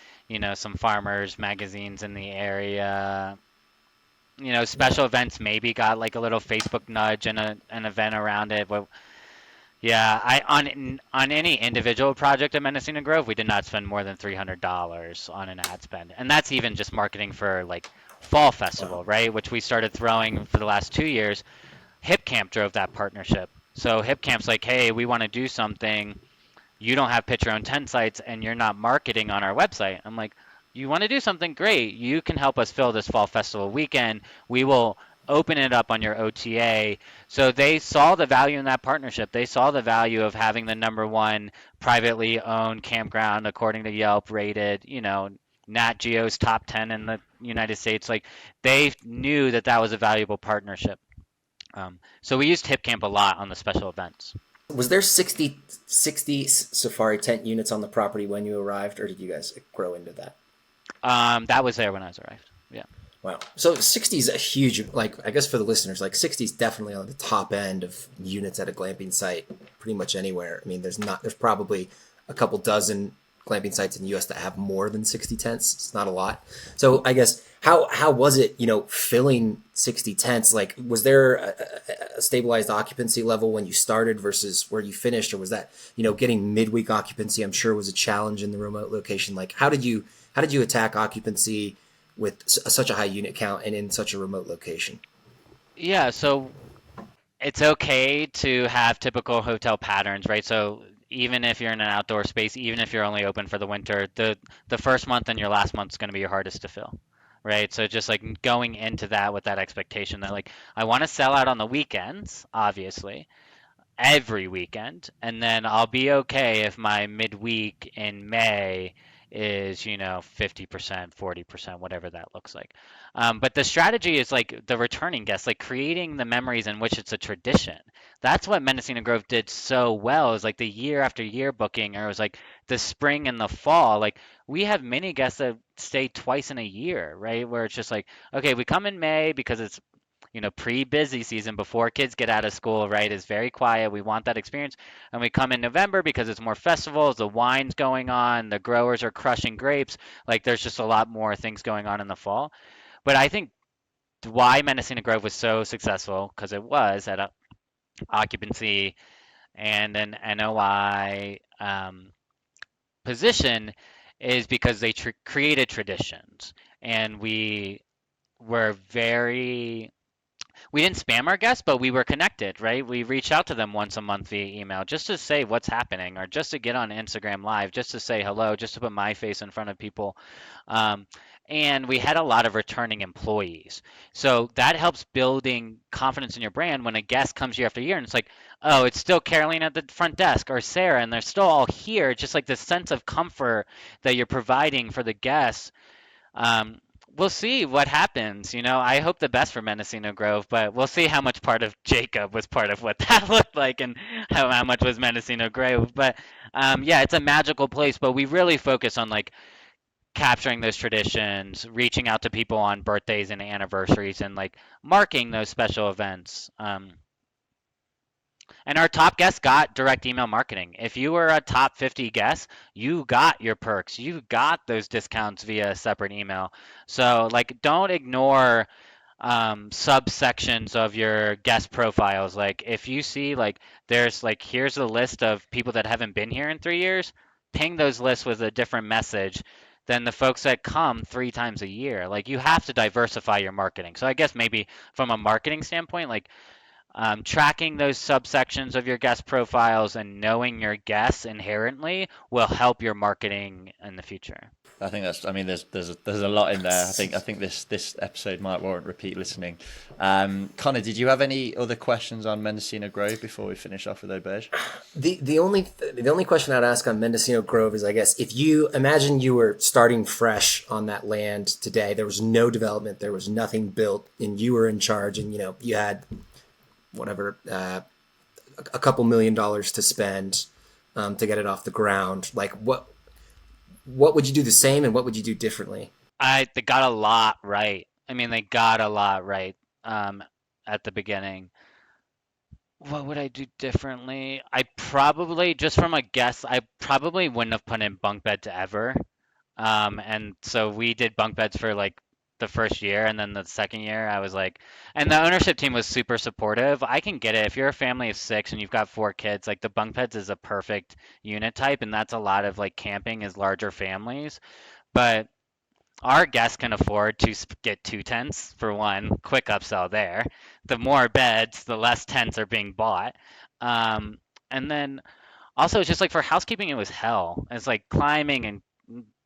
S2: some farmers magazines in the area, special events maybe got like a little Facebook nudge and an event around it. But yeah, on any individual project at Mendocino Grove, we did not spend more than $300 on an ad spend, and that's even just marketing for like Fall Festival, right? Which we started throwing for the last 2 years. Hip Camp drove that partnership. So Hip Camp's like, hey, we want to do something. You don't have pitch your own tent sites and you're not marketing on our website. I'm like, you want to do something great. You can help us fill this Fall Festival weekend. We will open it up on your OTA. So they saw the value in that partnership. They saw the value of having the #1 privately owned campground, according to Yelp, rated, Nat Geo's top 10 in the United States. Like they knew that was a valuable partnership. So we used HipCamp a lot on the special events.
S1: Was there 60 safari tent units on the property when you arrived, or did you guys grow into that?
S2: That was there when I was arrived. Yeah.
S1: Wow. So 60 is a huge, like, I guess for the listeners, like 60 is definitely on the top end of units at a glamping site pretty much anywhere. I mean, there's probably a couple dozen glamping sites in the US that have more than 60 tents. It's not a lot. So I guess how was it, filling 60 tents? Like, was there a stabilized occupancy level when you started versus where you finished, or was that, getting midweek occupancy, I'm sure was a challenge in the remote location. Like, how did you attack occupancy with such a high unit count and in such a remote location?
S2: Yeah, so it's okay to have typical hotel patterns, right? So even if you're in an outdoor space, even if you're only open for the winter, the first month and your last month is going to be your hardest to fill, right? So just like going into that with that expectation that like I want to sell out on the weekends, obviously, every weekend, and then I'll be okay if my midweek in May is 50%, 40%, whatever that looks like. But the strategy is like the returning guests, like creating the memories in which it's a tradition. That's what Mendocino Grove did so well, is like the year after year booking, or it was like the spring and the fall. Like we have many guests that stay twice in a year, right? Where it's just like, okay, we come in May because it's pre-busy season before kids get out of school, right, is very quiet. We want that experience. And we come in November because it's more festivals, the wine's going on, the growers are crushing grapes. Like there's just a lot more things going on in the fall. But I think why Mendocino Grove was so successful, because it was at a occupancy and an NOI position, is because they created traditions. And we were we didn't spam our guests, but we were connected, right? We reached out to them once a month via email just to say what's happening, or just to get on Instagram Live, just to say hello, just to put my face in front of people. And we had a lot of returning employees. So that helps building confidence in your brand when a guest comes year after year and it's like, oh, it's still Caroline at the front desk, or Sarah, and they're still all here. Just like this sense of comfort that you're providing for the guests. We'll see what happens. I hope the best for Mendocino Grove, but we'll see how much part of Jacob was part of what that looked like, and how much was Mendocino Grove. But yeah, it's a magical place, but we really focus on like capturing those traditions, reaching out to people on birthdays and anniversaries, and like marking those special events. And our top guests got direct email marketing. If you were a top 50 guest, you got your perks. You got those discounts via a separate email. So like, don't ignore subsections of your guest profiles. Like if you see like there's like here's a list of people that haven't been here in 3 years, ping those lists with a different message than the folks that come 3 times a year. Like you have to diversify your marketing. So I guess maybe from a marketing standpoint, like tracking those subsections of your guest profiles and knowing your guests inherently will help your marketing in the future.
S3: I think that's. I mean, there's a lot in there. I think this episode might warrant repeat listening. Connor, did you have any other questions on Mendocino Grove before we finish off with Auberge?
S1: The only question I'd ask on Mendocino Grove is, I guess, if you imagine you were starting fresh on that land today, there was no development, there was nothing built, and you were in charge, and you had whatever a couple $1,000,000 to spend to get it off the ground. Like what would you do the same, and what would you do differently?
S2: They got a lot right. I mean, they got a lot right at the beginning. What would I do differently? I probably, just from a guess, I probably wouldn't have put in bunk beds ever. And so we did bunk beds for like the first year, and then the second year I was like, and the ownership team was super supportive. I can get it. If you're a family of 6 and you've got 4 kids, like the bunk beds is a perfect unit type, and that's a lot of like camping is larger families. But our guests can afford to get 2 tents for one. Quick upsell there. The more beds, the less tents are being bought. And then also, it's just like for housekeeping, it was hell. It's like climbing and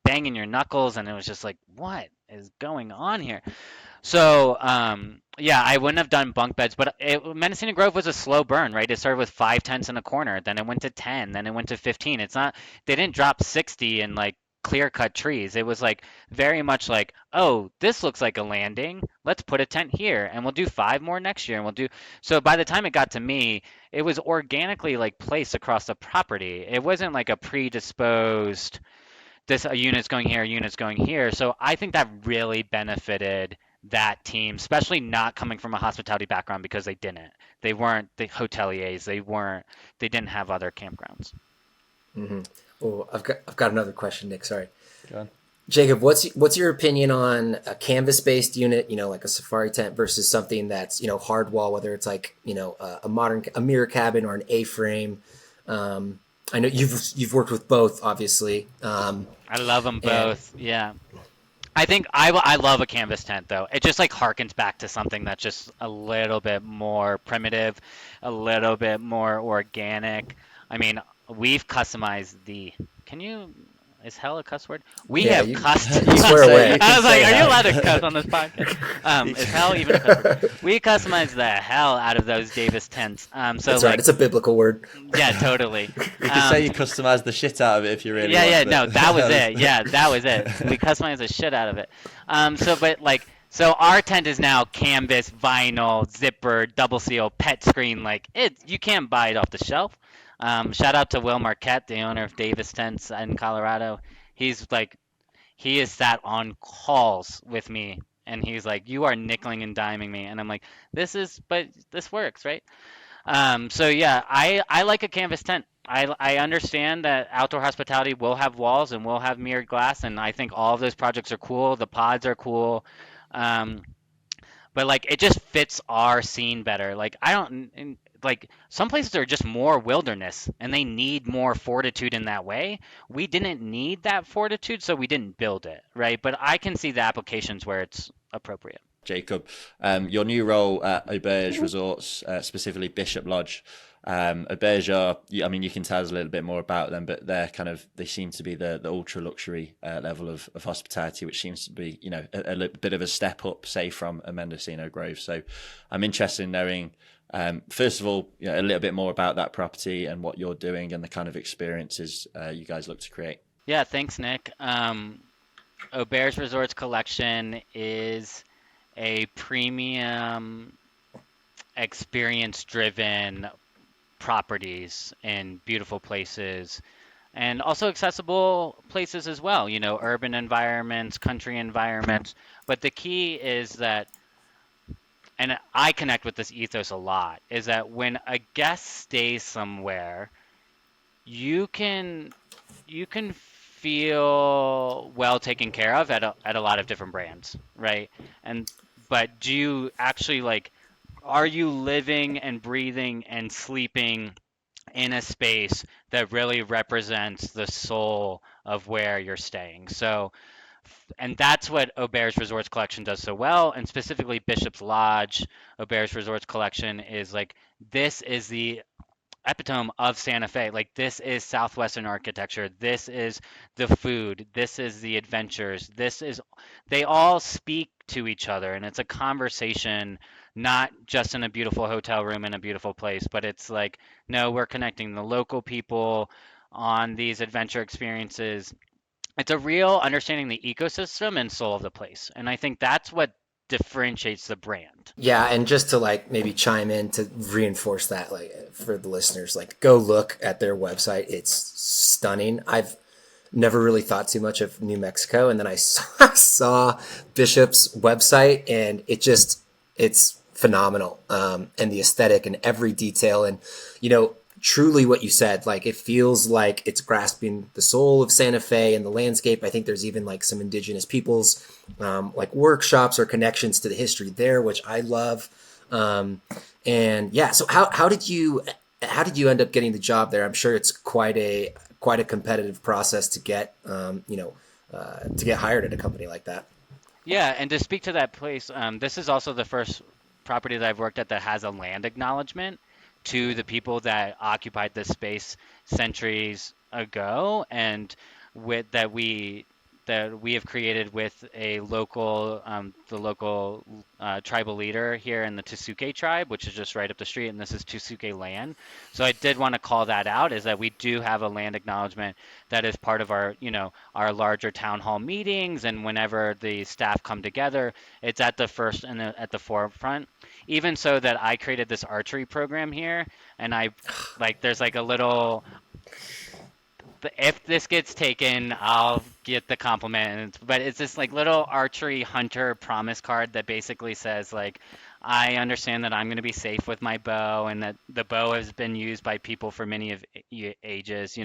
S2: banging your knuckles, and it was just like, what is going on here? So, yeah, I wouldn't have done bunk beds, but Mendocino Grove was a slow burn, right? It started with 5 tents in a corner, then it went to 10, then it went to 15. It's not, they didn't drop 60 and like clear cut trees. It was like very much like, oh, this looks like a landing. Let's put a tent here, and we'll do 5 more next year, and we'll do. So by the time it got to me, it was organically like placed across the property. It wasn't like a predisposed this a unit's going here, a unit's going here. So I think that really benefited that team, especially not coming from a hospitality background, because they didn't. They weren't the hoteliers. They didn't have other campgrounds.
S1: Mm-hmm. Oh, I've got another question, Nick. Sorry.
S3: Go on.
S1: Jacob, what's your opinion on a canvas-based unit, like a safari tent, versus something that's, hard wall, whether it's like, a mirror cabin or an A-frame? I know you've worked with both, obviously.
S2: I love them both. Yeah. I think I love a canvas tent, though. It just like harkens back to something that's just a little bit more primitive, a little bit more organic. I mean, we've customized is hell a cuss word? We have customized.
S1: You swear away.
S2: I was like, are you allowed to cuss on this podcast? Is hell even a cuss word? We customized the hell out of those Davis tents. So
S1: that's
S2: like,
S1: right. It's a biblical word.
S2: Yeah, totally.
S3: You could say you customized the shit out of it if you really
S2: Yeah,
S3: wanted
S2: no,
S3: it.
S2: that was it. Yeah, that was it. We customized the shit out of it. So our tent is now canvas, vinyl, zipper, double seal, pet screen. Like you can't buy it off the shelf. Shout out to Will Marquette, the owner of Davis Tents in Colorado. He is sat on calls with me, and he's like, "You are nickeling and diming me," and I'm like, but this works, right? So yeah, I like a canvas tent. I understand that outdoor hospitality will have walls and will have mirrored glass, and I think all of those projects are cool. The pods are cool. But like it just fits our scene better. Like I don't like some places are just more wilderness and they need more fortitude in that way. We didn't need that fortitude, so we didn't build it, right? But I can see the applications where it's appropriate.
S3: Jacob, your new role at Auberge Resorts, specifically Bishop Lodge. Auberge are, I mean, you can tell us a little bit more about them, but they seem to be the ultra luxury level of hospitality, which seems to be, a bit of a step up, say, from a Mendocino Grove. So I'm interested in knowing, first of all, a little bit more about that property and what you're doing and the kind of experiences you guys look to create.
S2: Yeah, thanks, Nick. Auberge Resorts collection is a premium experience-driven properties in beautiful places and also accessible places as well, urban environments, country environments. But the key is that, and I connect with this ethos a lot, is that when a guest stays somewhere, you can you can feel well taken care of at a lot of different brands, right? And but do you actually like are you living and breathing and sleeping in a space that really represents the soul of where you're staying? So, and that's what Auberge Resorts collection does so well, and specifically Bishop's Lodge Auberge Resorts collection is like this is the epitome of Santa Fe. Like this is Southwestern architecture. This is the food. This is the adventures. They all speak to each other, and it's a conversation, not just in a beautiful hotel room in a beautiful place, but it's like, no, we're connecting the local people on these adventure experiences. It's a real understanding the ecosystem and soul of the place. And I think that's what differentiates the brand.
S1: Yeah, and just to like maybe chime in to reinforce that, like for the listeners, like go look at their website. It's stunning. I've never really thought too much of New Mexico, and then I saw Bishop's website, and it's phenomenal. And the aesthetic and every detail, and truly what you said, like it feels like it's grasping the soul of Santa Fe and the landscape. I think there's even like some indigenous peoples, like workshops or connections to the history there, which I love. And yeah, so how did you end up getting the job there? I'm sure it's quite a competitive process to get to get hired at a company like that.
S2: Yeah, and to speak to that place, this is also the first property that I've worked at that has a land acknowledgement to the people that occupied this space centuries ago, and with that we have created with a local the local tribal leader here in the Tusuke tribe, which is just right up the street, and this is Tusuke land. So I did want to call that out, is that we do have a land acknowledgement that is part of our our larger town hall meetings, and whenever the staff come together, it's at the first and at the forefront. Even so that I created this archery program here, and I like there's like a little, if this gets taken, I'll get the compliment. But it's this like little archery hunter promise card that basically says like, I understand that I'm going to be safe with my bow, and that the bow has been used by people for many of ages,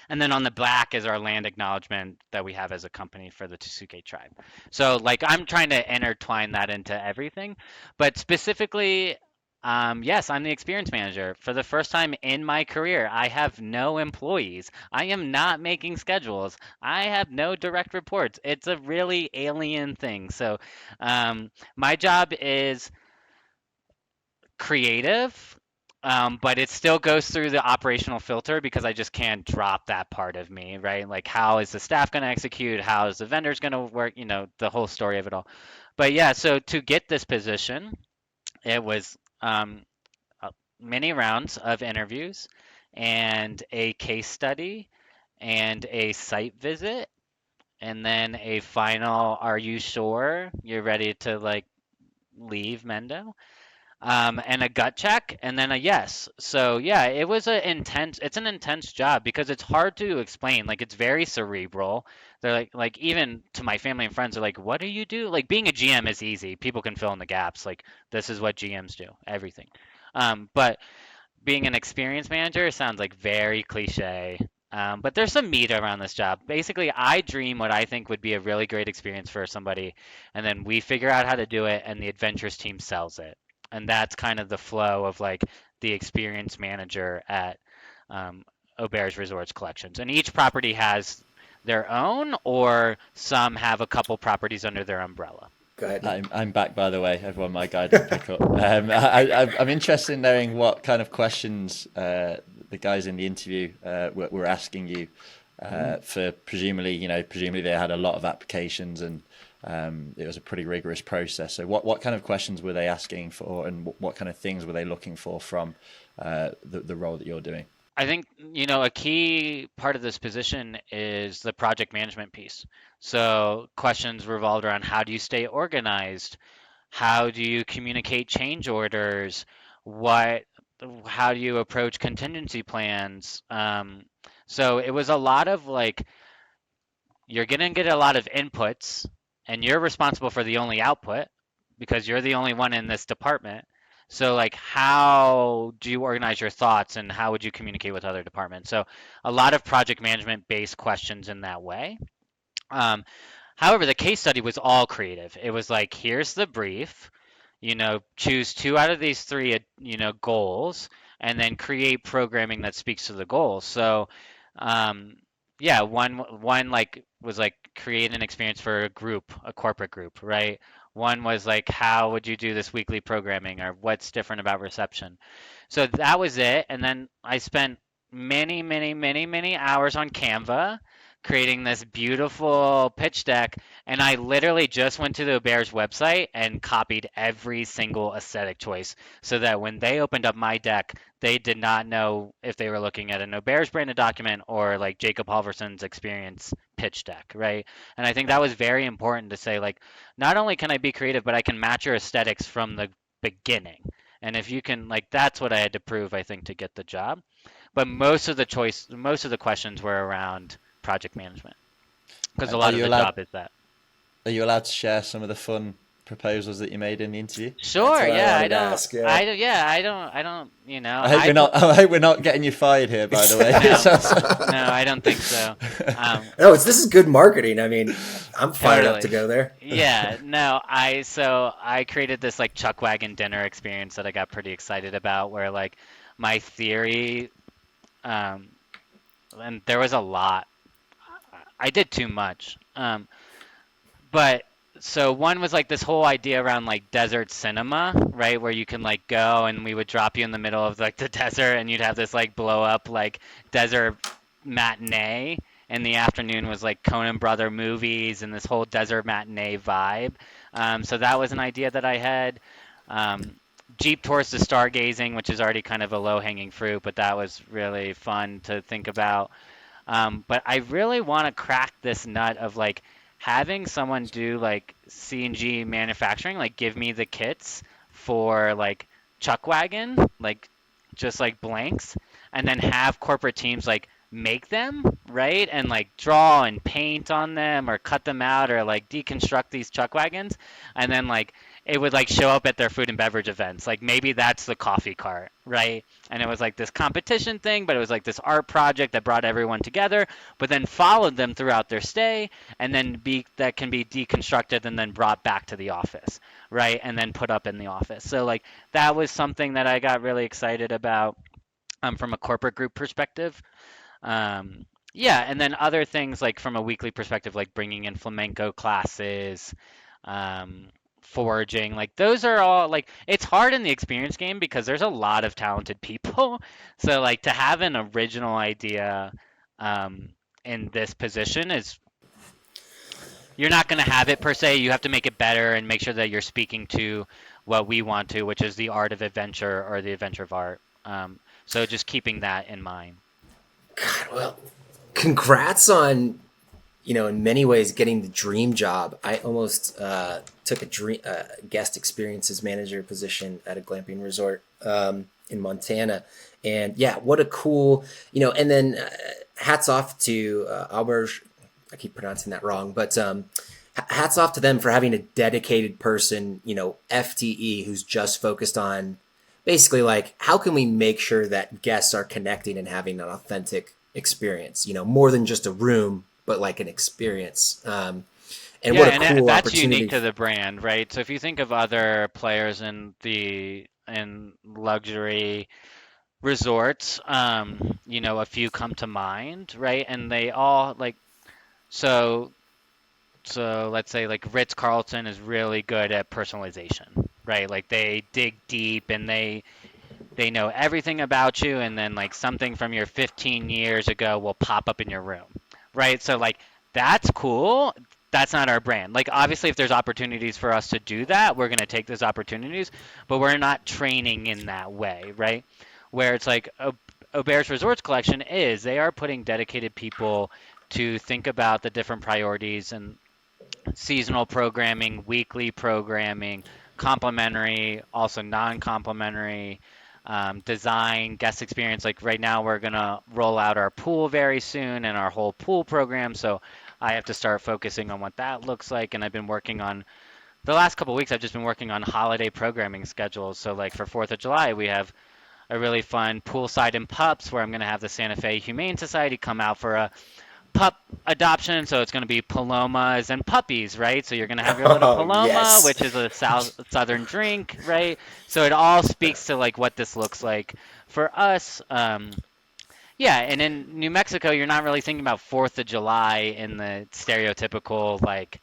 S2: And then on the back is our land acknowledgement that we have as a company for the Tusuke tribe. So like I'm trying to intertwine that into everything, but specifically, yes, I'm the experience manager. For the first time in my career, I have no employees. I am not making schedules. I have no direct reports. It's a really alien thing. So my job is creative, but it still goes through the operational filter because I just can't drop that part of me, right? Like, how is the staff going to execute? How is the vendors going to work? The whole story of it all. But yeah, so to get this position, it was many rounds of interviews and a case study and a site visit and then a final, are you sure you're ready to like leave Mendo? And a gut check, and then a yes. So yeah, it's an intense job because it's hard to explain. Like it's very cerebral. They're like even to my family and friends are like, what do you do? Like being a GM is easy. People can fill in the gaps. Like this is what GMs do, everything. But being an experience manager sounds like very cliche. But there's some meat around this job. Basically, I dream what I think would be a really great experience for somebody, and then we figure out how to do it, and the adventures team sells it. And that's kind of the flow of like the experience manager at Auberge Resorts Collections. And each property has their own, or some have a couple properties under their umbrella.
S1: Go ahead.
S3: I'm back, by the way. Everyone, my guy didn't pick up. I'm interested in knowing what kind of questions the guys in the interview were asking you. For presumably they had a lot of applications, and it was a pretty rigorous process. So what kind of questions were they asking for, and what kind of things were they looking for from the role that you're doing?
S2: I think, a key part of this position is the project management piece. So questions revolved around, how do you stay organized? How do you communicate change orders? How do you approach contingency plans? So it was a lot of like, you're going to get a lot of inputs and you're responsible for the only output because you're the only one in this department. So like, how do you organize your thoughts and how would you communicate with other departments? So a lot of project management based questions in that way. Um, However, the case study was all creative. It was like, here's the brief, choose two out of these three, goals, and then create programming that speaks to the goals. So, um, yeah, one like was like create an experience for a group, a corporate group, right? One was like, how would you do this weekly programming, or what's different about reception? So that was it. And then I spent many, many, many, many hours on Canva creating this beautiful pitch deck. And I literally just went to the Auberge website and copied every single aesthetic choice so that when they opened up my deck, they did not know if they were looking at an Auberge branded document or like Jacob Halverson's experience pitch deck, right? And I think that was very important to say, like, not only can I be creative, but I can match your aesthetics from the beginning. And if you can, like, that's what I had to prove, I think, to get the job. But most of the questions were around project management because a
S3: And are
S2: lot of
S3: you
S2: the
S3: allowed
S2: job is that.
S3: are you allowed to share some of the fun proposals that you made in the interview?
S1: That's
S2: Sure,
S1: what I
S2: yeah,
S1: wanted to ask. Yeah.
S2: I don't,
S3: I hope we're not getting you fired here, by the way.
S2: no, I don't think so.
S1: No, this is good marketing. I mean, I'm fired up to
S2: Totally.
S1: go there.
S2: Yeah, no, I created this like chuck wagon dinner experience that I got pretty excited about where like my theory, um, and there was a lot. I did too much. But so one was like this whole idea around like desert cinema, right? Where you can like go and we would drop you in the middle of like the desert and you'd have this like blow up like desert matinee. And the afternoon was like Conan Brother movies and this whole desert matinee vibe. So that was an idea that I had. Um, Jeep tours to stargazing, which is already kind of a low hanging fruit, but that was really fun to think about. But I really want to crack this nut of like having someone do like CNG manufacturing, like give me the kits for like chuck wagon, like just like blanks, and then have corporate teams like make them, right? And like draw and paint on them or cut them out or like deconstruct these chuck wagons. And then like it would like show up at their food and beverage events. Like maybe that's the coffee cart, right? And it was like this competition thing, but it was like this art project that brought everyone together, but then followed them throughout their stay, and then that can be deconstructed and then brought back to the office, right? And then put up in the office. So like that was something that I got really excited about from a corporate group perspective. Yeah, and then other things like from a weekly perspective, like bringing in flamenco classes, um, foraging, like those are all like it's hard in the experience game because there's a lot of talented people. So like to have an original idea um, in this position is you're not going to have it per se. You have to make it better and make sure that you're speaking to what we want to, which is the art of adventure or the adventure of art. So just keeping that in mind.
S1: God, well, congrats on, in many ways getting the dream job. I almost took a dream guest experiences manager position at a glamping resort in Montana. And yeah, what a cool, and then hats off to Auberge. I keep pronouncing that wrong, but hats off to them for having a dedicated person, FTE, who's just focused on basically like how can we make sure that guests are connecting and having an authentic experience, more than just a room, but like an experience. And
S2: Yeah,
S1: what a
S2: and
S1: cool
S2: that's
S1: opportunity.
S2: unique to the brand, right? So if you think of other players in luxury resorts, a few come to mind, right? And they all like so so let's say like Ritz-Carlton is really good at personalization, right? Like they dig deep and they know everything about you and then like something from your 15 years ago will pop up in your room, right? So like that's cool. That's not our brand. Like obviously if there's opportunities for us to do that, we're going to take those opportunities, but we're not training in that way, right? Where it's like Auberge Resorts collection is they are putting dedicated people to think about the different priorities and seasonal programming, weekly programming, complimentary, also non-complimentary, design, guest experience. Like right now, we're gonna roll out our pool very soon and our whole pool program. So I have to start focusing on what that looks like. And I've been working on the last couple of weeks. I've just been working on holiday programming schedules. So like for 4th of July, we have a really fun poolside and pups where I'm gonna have the Santa Fe Humane Society come out for a pup adoption, so it's going to be palomas and puppies, right? So you're going to have your little
S1: Oh,
S2: paloma,
S1: yes.
S2: which is a southern drink, right? So it all speaks to like what this looks like for us. Yeah, and in New Mexico, you're not really thinking about 4th of July in the stereotypical like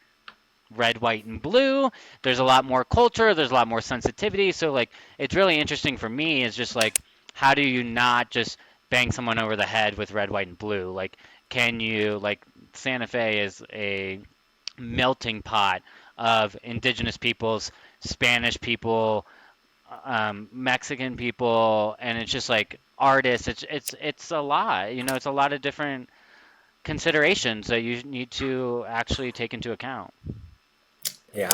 S2: red, white, and blue. There's a lot more culture. There's a lot more sensitivity. So like, it's really interesting for me is just like, how do you not just bang someone over the head with red, white, and blue? Like, can you like Santa Fe is a melting pot of indigenous peoples, Spanish people, Mexican people, and it's just like artists. It's a lot. You know, it's a lot of different considerations that you need to actually take into account.
S1: Yeah.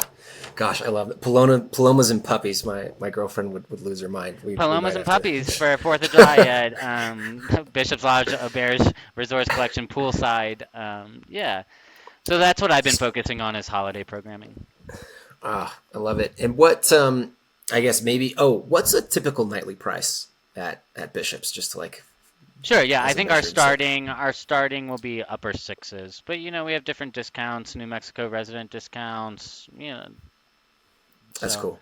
S1: Gosh, I love it. Palomas and puppies. My girlfriend would lose her mind. We
S2: Palomas
S1: might
S2: and
S1: have to.
S2: puppies for 4th of July at Bishop's Lodge Auberge Resort Collection poolside. Yeah. So that's what I've been focusing on is holiday programming.
S1: I love it. And what, I guess maybe, what's a typical nightly price at Bishop's, just to like,
S2: Sure, yeah. I
S1: as a
S2: think our
S1: measuring stick?
S2: starting will be upper sixes. But you know, we have different discounts, New Mexico resident discounts, you know.
S1: That's
S2: So
S1: cool.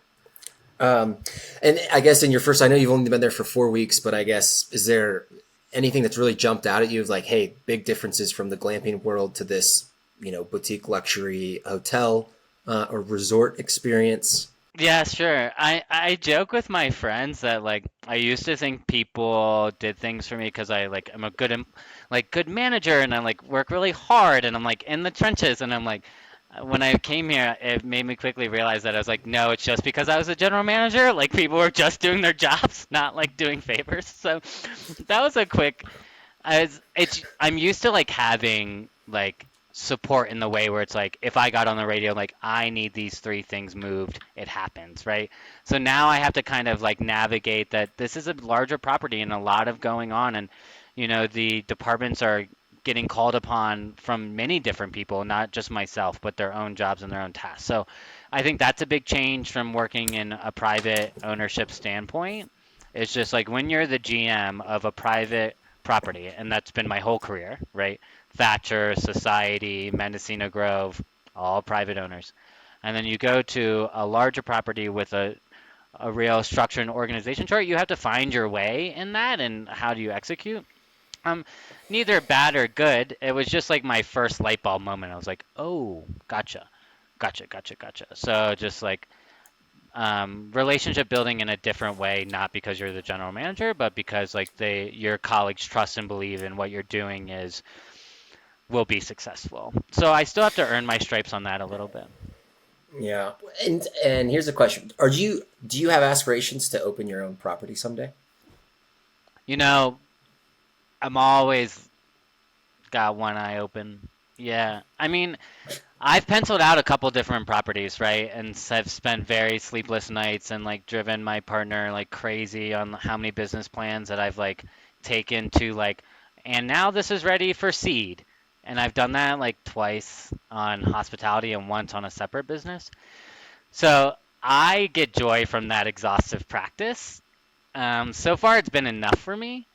S1: And I guess in your first, I know you've only been there for 4 weeks, but I guess, is there anything that's really jumped out at you of like, hey, big differences from the glamping world to this, boutique luxury hotel or resort experience?
S2: yeah, sure. I joke with my friends that like I used to think people did things for me because I like I'm a good manager and I like work really hard and I'm like in the trenches and I'm like when I came here it made me quickly realize that I was like no, it's just because I was a general manager, like people were just doing their jobs, not like doing favors. So that was a quick I'm used to like having like support in the way where it's like if I got on the radio like I need these three things moved, it happens, right? So now I have to kind of like navigate that this is a larger property and a lot of going on and you know the departments are getting called upon from many different people, not just myself, but their own jobs and their own tasks. So I think that's a big change from working in a private ownership standpoint. It's just like when you're the GM of a private property, and that's been my whole career, right? Thatcher, Society, Mendocino Grove, all private owners. And then you go to a larger property with a real structure and organization chart, you have to find your way in that and how do you execute. Um, Neither bad or good. It was just like my first light bulb moment. I was like, oh, gotcha. So just like relationship building in a different way, not because you're the general manager, but because like your colleagues trust and believe in what you're doing is will be successful. So I still have to earn my stripes on that a little bit.
S1: Yeah. And here's a question. Do you have aspirations to open your own property someday?
S2: You know, I'm always got one eye open. Yeah. I mean, I've penciled out a couple different properties, right? And I've spent very sleepless nights and like driven my partner like crazy on how many business plans that I've like taken to like, and now this is ready for seed. And I've done that like twice on hospitality and once on a separate business. So I get joy from that exhaustive practice. So far, it's been enough for me,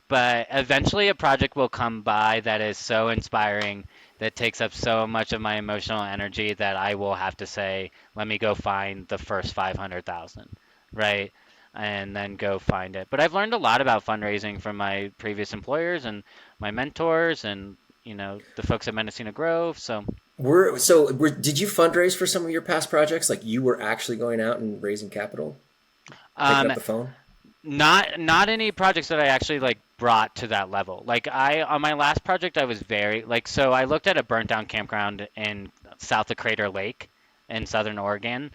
S2: but eventually a project will come by that is so inspiring that takes up so much of my emotional energy that I will have to say, let me go find the first 500,000, right? And then go find it. But I've learned a lot about fundraising from my previous employers and my mentors and, you know, the folks at Mendocino Grove. So,
S1: Did you fundraise for some of your past projects? Like you were actually going out and raising capital, picking
S2: um,
S1: up the phone?
S2: not any projects that I actually like brought to that level. Like I on my last project I was very like so I looked at a burnt down campground in south of Crater Lake in southern Oregon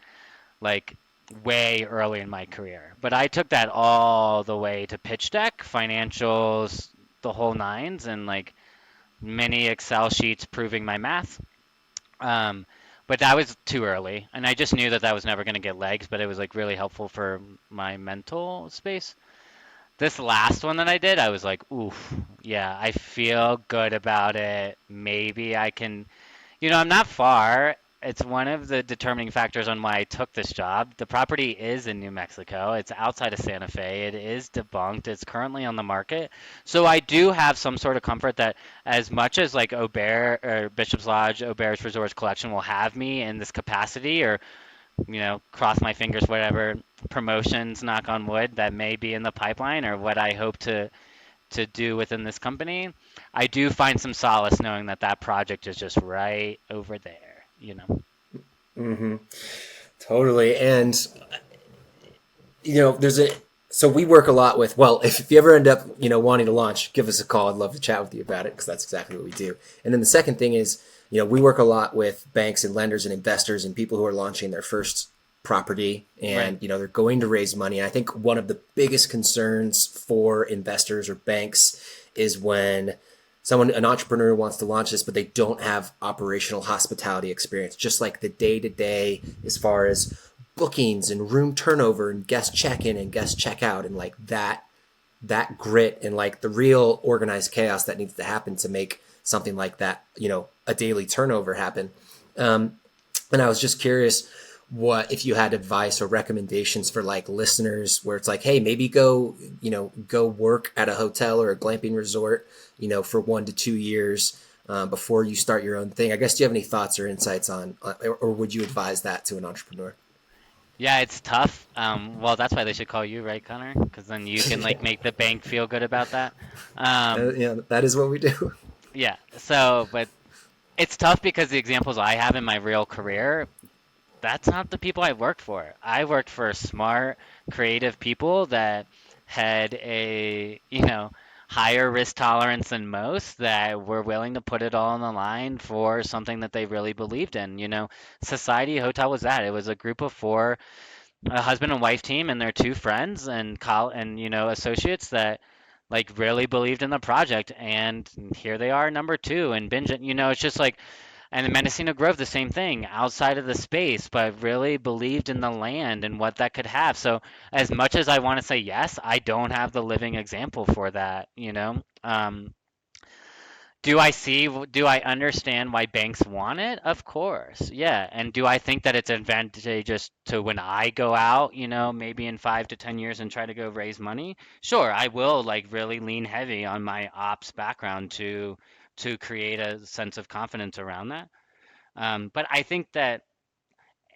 S2: like way early in my career. But I took that all the way to pitch deck, financials, the whole nines and like many Excel sheets proving my math. Um but that was too early and I just knew that that was never going to get legs, but it was like really helpful for my mental space. This last one that I did, I was like, oof, yeah, I feel good about it. Maybe I can, I'm not far. It's one of the determining factors on why I took this job. The property is in New Mexico. It's outside of Santa Fe. It is debunked. It's currently on the market. So I do have some sort of comfort that as much as like Auberge or Bishop's Lodge, Auberge Resort Collection will have me in this capacity, or cross my fingers, whatever promotions, knock on wood, that may be in the pipeline, or what I hope to do within this company, I do find some solace knowing that that project is just right over there.
S1: Mm-hmm. Totally. And there's a so we work a lot with, well, if you ever end up wanting to launch, give us a call. I'd love to chat with you about it, because that's exactly what we do. And then the second thing is, we work a lot with banks and lenders and investors and people who are launching their first property, and
S2: Right.
S1: they're going to raise money. And I think one of the biggest concerns for investors or banks is when an entrepreneur wants to launch this, but they don't have operational hospitality experience, just like the day to day, as far as bookings and room turnover and guest check-in and guest check-out, and like that grit and like the real organized chaos that needs to happen to make something like that, a daily turnover happen. And I was just curious, what if you had advice or recommendations for like listeners, where it's like, hey, maybe go work at a hotel or a glamping resort, for 1 to 2 years before you start your own thing. I guess, do you have any thoughts or insights on, or would you advise that to an entrepreneur?
S2: Yeah, it's tough. Well, that's why they should call you, right, Connor? Because then you can like make the bank feel good about that. Um,
S1: Yeah, that is what we do.
S2: yeah. So, but it's tough because the examples I have in my real career, that's not the people I worked for. I worked for smart, creative people that had a, higher risk tolerance than most, that were willing to put it all on the line for something that they really believed in. Society Hotel was that. It was a group of four, a husband and wife team and their two friends and associates that like really believed in the project, and here they are, number two, and binge it. It's just like, and the Mendocino Grove, the same thing, outside of the space, but really believed in the land and what that could have. So as much as I want to say yes, I don't have the living example for that. Do I understand why banks want it? Of course. Yeah. And do I think that it's advantageous to when I go out, maybe in 5 to 10 years and try to go raise money? Sure, I will like really lean heavy on my ops background to create a sense of confidence around that. But I think that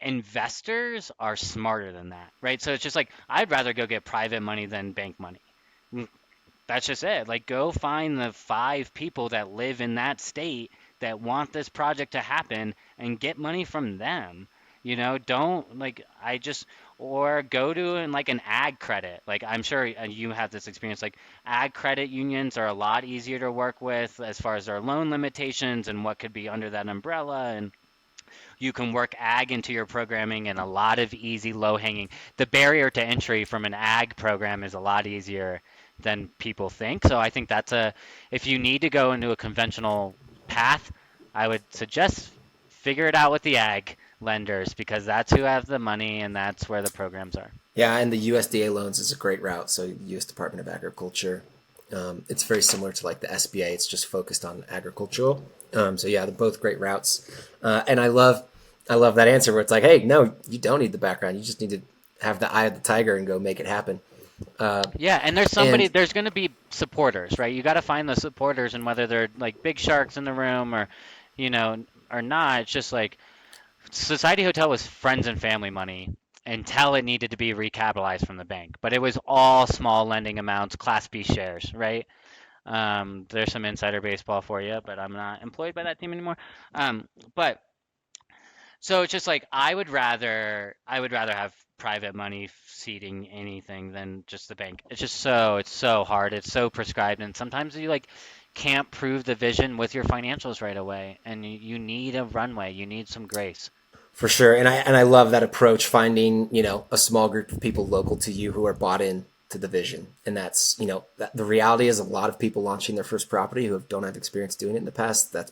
S2: investors are smarter than that, right? So it's just like I'd rather go get private money than bank money. Mm, That's just it. Like, go find the five people that live in that state that want this project to happen and get money from them. Don't like, or go to like an ag credit. Like, I'm sure you have this experience. Like, ag credit unions are a lot easier to work with as far as their loan limitations and what could be under that umbrella. And you can work ag into your programming, and a lot of easy low hanging. The barrier to entry from an ag program is a lot easier than people think. So I think if you need to go into a conventional path, I would suggest figure it out with the ag lenders, because that's who have the money and that's where the programs are.
S1: Yeah, and the USDA loans is a great route. So U.S. Department of Agriculture. It's very similar to like the SBA. It's just focused on agricultural. So yeah, they're both great routes. And I love that answer where it's like, hey, no, you don't need the background. You just need to have the eye of the tiger and go make it happen.
S2: Yeah, and
S1: And
S2: there's going to be supporters, right? You got to find the supporters, and whether they're like big sharks in the room you know, or not. It's just like Society Hotel was friends and family money until it needed to be recapitalized from the bank. But it was all small lending amounts, Class B shares, right? There's some insider baseball for you, but I'm not employed by that team anymore. But so it's just like I would rather have private money seeding anything than just the bank. It's so hard. It's so prescribed, and sometimes you like can't prove the vision with your financials right away, and you need a runway. You need some grace.
S1: for sure, and I love that approach, finding a small group of people local to you who are bought in to the vision. And that's that the reality is, a lot of people launching their first property who don't have experience doing it in the past, that's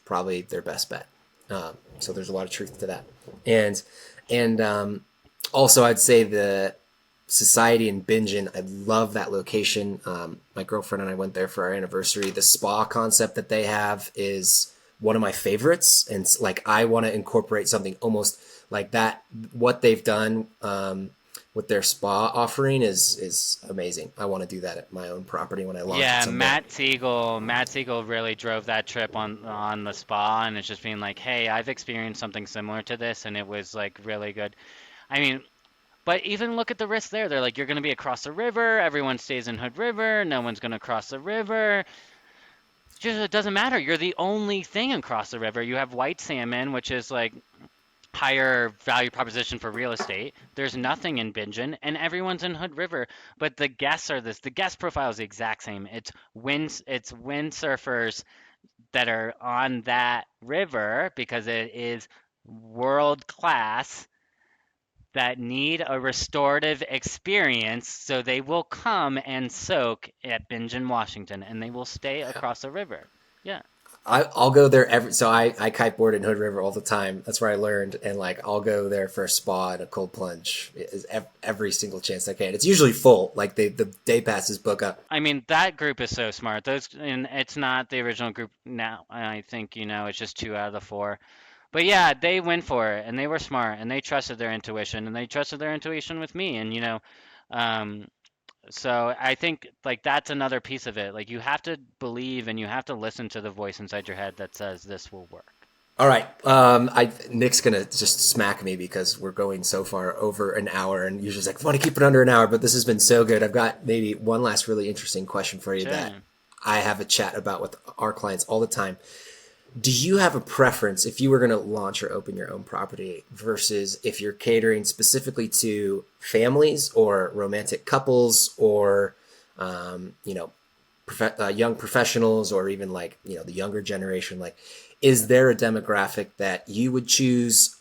S1: probably their best bet. So there's a lot of truth to that. And also, I'd say Society in Bingen. I love that location. My girlfriend and I went there for our anniversary. The spa concept that they have is one of my favorites. And like, I want to incorporate something almost like that. What they've done with their spa offering is amazing. I want to do that at my own property when I launch it
S2: Yeah,
S1: someday.
S2: Matt Siegel really drove that trip on the spa, and it's just being like, hey, I've experienced something similar to this, and it was like really good. I mean, but even look at the risks there. They're like, you're going to be across the river. Everyone stays in Hood River. No one's going to cross the river. Just it doesn't matter. You're the only thing across the river. You have white salmon, which is like higher value proposition for real estate. There's nothing in Bingen, and everyone's in Hood River. But the guests are this. The guest profile is the exact same. It's windsurfers that are on that river because it is world class that need a restorative experience, so they will come and soak at Bingen, Washington, and they will stay across the river. Yeah.
S1: I'll go there so I kiteboard in Hood River all the time. That's where I learned. And like, I'll go there for a spa and a cold plunge every single chance I can. It's usually full. Like the day passes book up.
S2: I mean, that group is so smart. And it's not the original group now. I think, it's just 2 out of the 4. But yeah, they went for it, and they were smart, and they trusted their intuition, and they trusted their intuition with me. And, um, so I think like that's another piece of it. Like you have to believe and you have to listen to the voice inside your head that says this will work.
S1: All right. Nick's gonna just smack me because we're going so far over an hour, and usually it's like, I want to keep it under an hour, but this has been so good. I've got maybe one last really interesting question for you
S2: Sure.
S1: that I have a chat about with our clients all the time. Do you have a preference if you were going to launch or open your own property versus if you're catering specifically to families or romantic couples or, young professionals or even like, the younger generation? Like, is there a demographic that you would choose?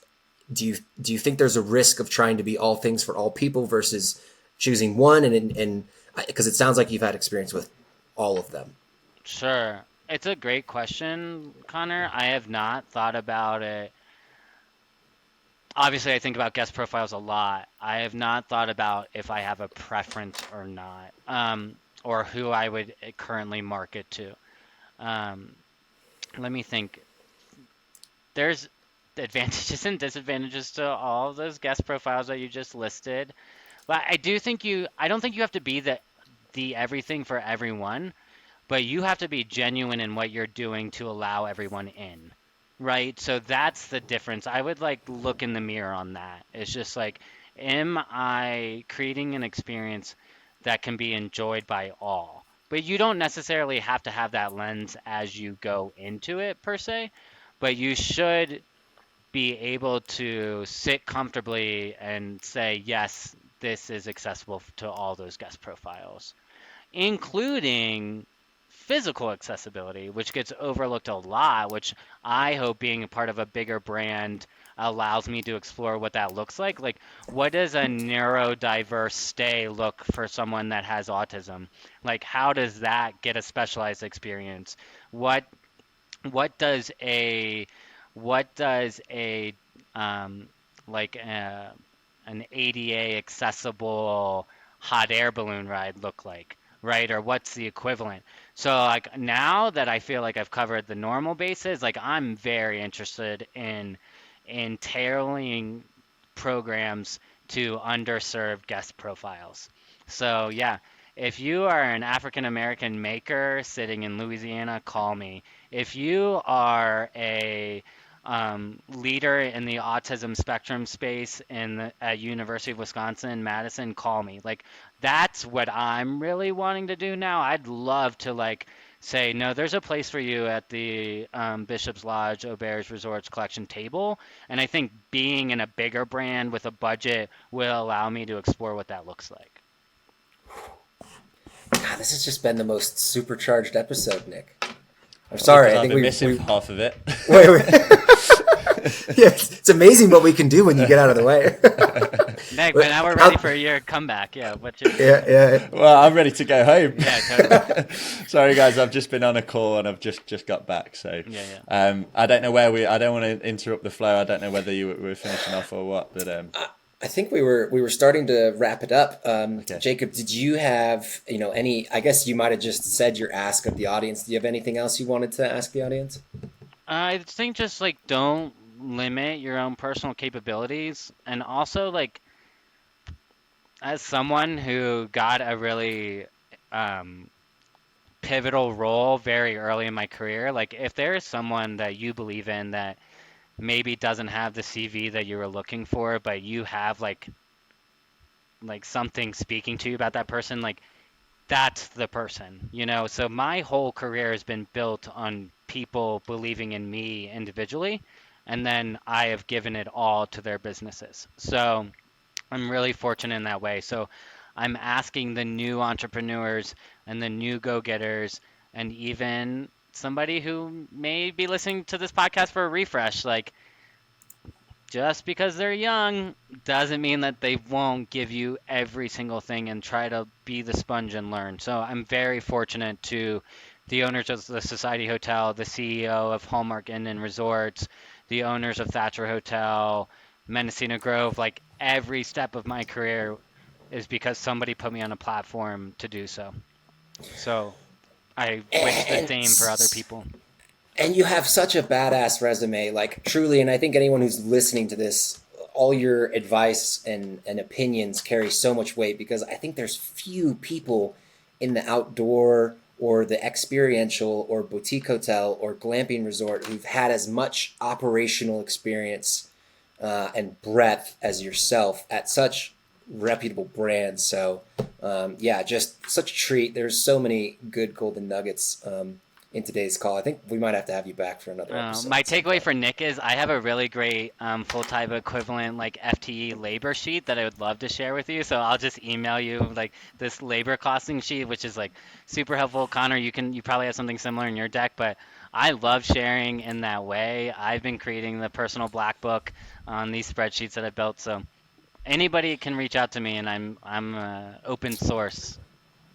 S1: Do you think there's a risk of trying to be all things for all people versus choosing one? And because it sounds like you've had experience with all of them.
S2: Sure. It's a great question, Connor. I have not thought about it. Obviously, I think about guest profiles a lot. I have not thought about if I have a preference or not, or who I would currently market to. Let me think. There's advantages and disadvantages to all of those guest profiles that you just listed. But I don't think you have to be the everything for everyone. But you have to be genuine in what you're doing to allow everyone in, right? So that's the difference. I would like look in the mirror on that. It's just like, am I creating an experience that can be enjoyed by all? But you don't necessarily have to have that lens as you go into it per se, but you should be able to sit comfortably and say, yes, this is accessible to all those guest profiles, including physical accessibility, which gets overlooked a lot, which I hope being a part of a bigger brand allows me to explore what that looks like. Like, what does a neurodiverse stay look for someone that has autism? Like, how does that get a specialized experience? What does a like an ADA accessible hot air balloon ride look like? Right? Or what's the equivalent? So like now that I feel like I've covered the normal bases, like I'm very interested in tailoring programs to underserved guest profiles. So yeah, if you are an African American maker sitting in Louisiana, call me. If you are a leader in the autism spectrum space at University of Wisconsin, Madison, call me. Like that's what I'm really wanting to do now. I'd love to like say, no, there's a place for you at the Bishop's Lodge Auberge Resorts collection table. And I think being in a bigger brand with a budget will allow me to explore what that looks like.
S1: God, this has just been the most supercharged episode, Nick. I'm sorry. I think
S3: we're missing half of it.
S1: Wait. Yeah, it's amazing what we can do when you get out of the way.
S2: Nick, but now we're ready for your comeback. Yeah,
S1: Yeah.
S3: Well, I'm ready to go home.
S2: Yeah, totally.
S3: Sorry, guys, I've just been on a call and I've just got back. So
S2: yeah.
S3: I don't know I don't want to interrupt the flow. I don't know whether you were finishing off or what, but
S1: I think we were starting to wrap it up.
S3: Okay.
S1: Jacob, did you have any? I guess you might have just said your ask of the audience. Do you have anything else you wanted to ask the audience?
S2: I think just like don't limit your own personal capabilities, and also like as someone who got a really um, pivotal role very early in my career, like if there is someone that you believe in that maybe doesn't have the CV that you were looking for, but you have like something speaking to you about that person, like that's the person, you know? So my whole career has been built on people believing in me individually, and then I have given it all to their businesses. So I'm really fortunate in that way. So I'm asking the new entrepreneurs and the new go-getters and even somebody who may be listening to this podcast for a refresh, like just because they're young doesn't mean that they won't give you every single thing and try to be the sponge and learn. So I'm very fortunate to the owners of the Society Hotel, the CEO of Hallmark Inn and Resorts, the owners of Thatcher Hotel, Mendocino Grove. Like every step of my career is because somebody put me on a platform to do so. So I wish the
S1: And
S2: same for other people.
S1: and you have such a badass resume, like truly. And I think anyone who's listening to this, all your advice and opinions carry so much weight, because I think there's few people in the outdoor or the experiential or boutique hotel or glamping resort who've had as much operational experience and breadth as yourself at such reputable brands. So yeah, just such a treat. There's so many good golden nuggets in today's call. I think we might have to have you back for another episode.
S2: My takeaway for Nick is I have a really great full-time equivalent like FTE labor sheet that I would love to share with you. So I'll just email you like this labor costing sheet, which is like super helpful. Connor, you probably have something similar in your deck, but I love sharing in that way. I've been creating the personal black book on these spreadsheets that I built. So anybody can reach out to me, and I'm open source.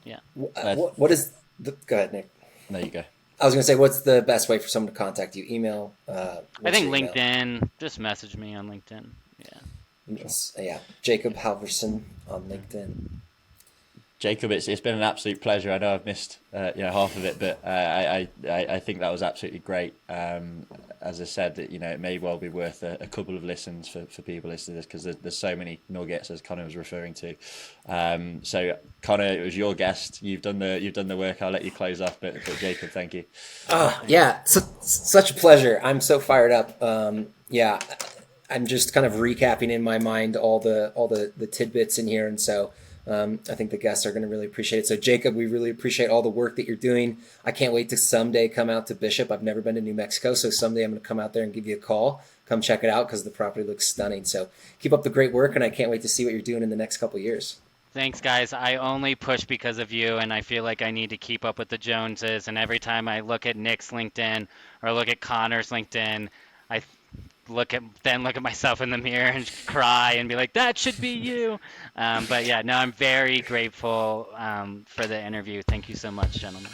S2: Yeah.
S1: What is the? Go ahead, Nick.
S3: There you go.
S1: I was going to say, what's the best way for someone to contact you? Email?
S2: I
S1: What's
S2: think
S1: your email?
S2: LinkedIn. Just message me on LinkedIn. Yeah.
S1: Yeah, Jacob Halverson on LinkedIn.
S3: Jacob, it's been an absolute pleasure. I know I've missed half of it, but I think that was absolutely great. As I said, that it may well be worth a couple of listens for people listening to this, because there's so many nuggets, as Connor was referring to. So Connor, it was your guest. You've done the work. I'll let you close off, but Jacob, thank you.
S1: Yeah, such a pleasure. I'm so fired up. Yeah, I'm just kind of recapping in my mind all the tidbits in here, and so. I think the guests are going to really appreciate it. So Jacob, we really appreciate all the work that you're doing. I can't wait to someday come out to Bishop. I've never been to New Mexico, so someday I'm going to come out there and give you a call. Come check it out, because the property looks stunning. So keep up the great work, and I can't wait to see what you're doing in the next couple of years.
S2: Thanks, guys. I only push because of you, and I feel like I need to keep up with the Joneses. And every time I look at Nick's LinkedIn or look at Connor's LinkedIn, I look at myself in the mirror and cry and be like, that should be you. But yeah, no, I'm very grateful for the interview. Thank you so much, gentlemen.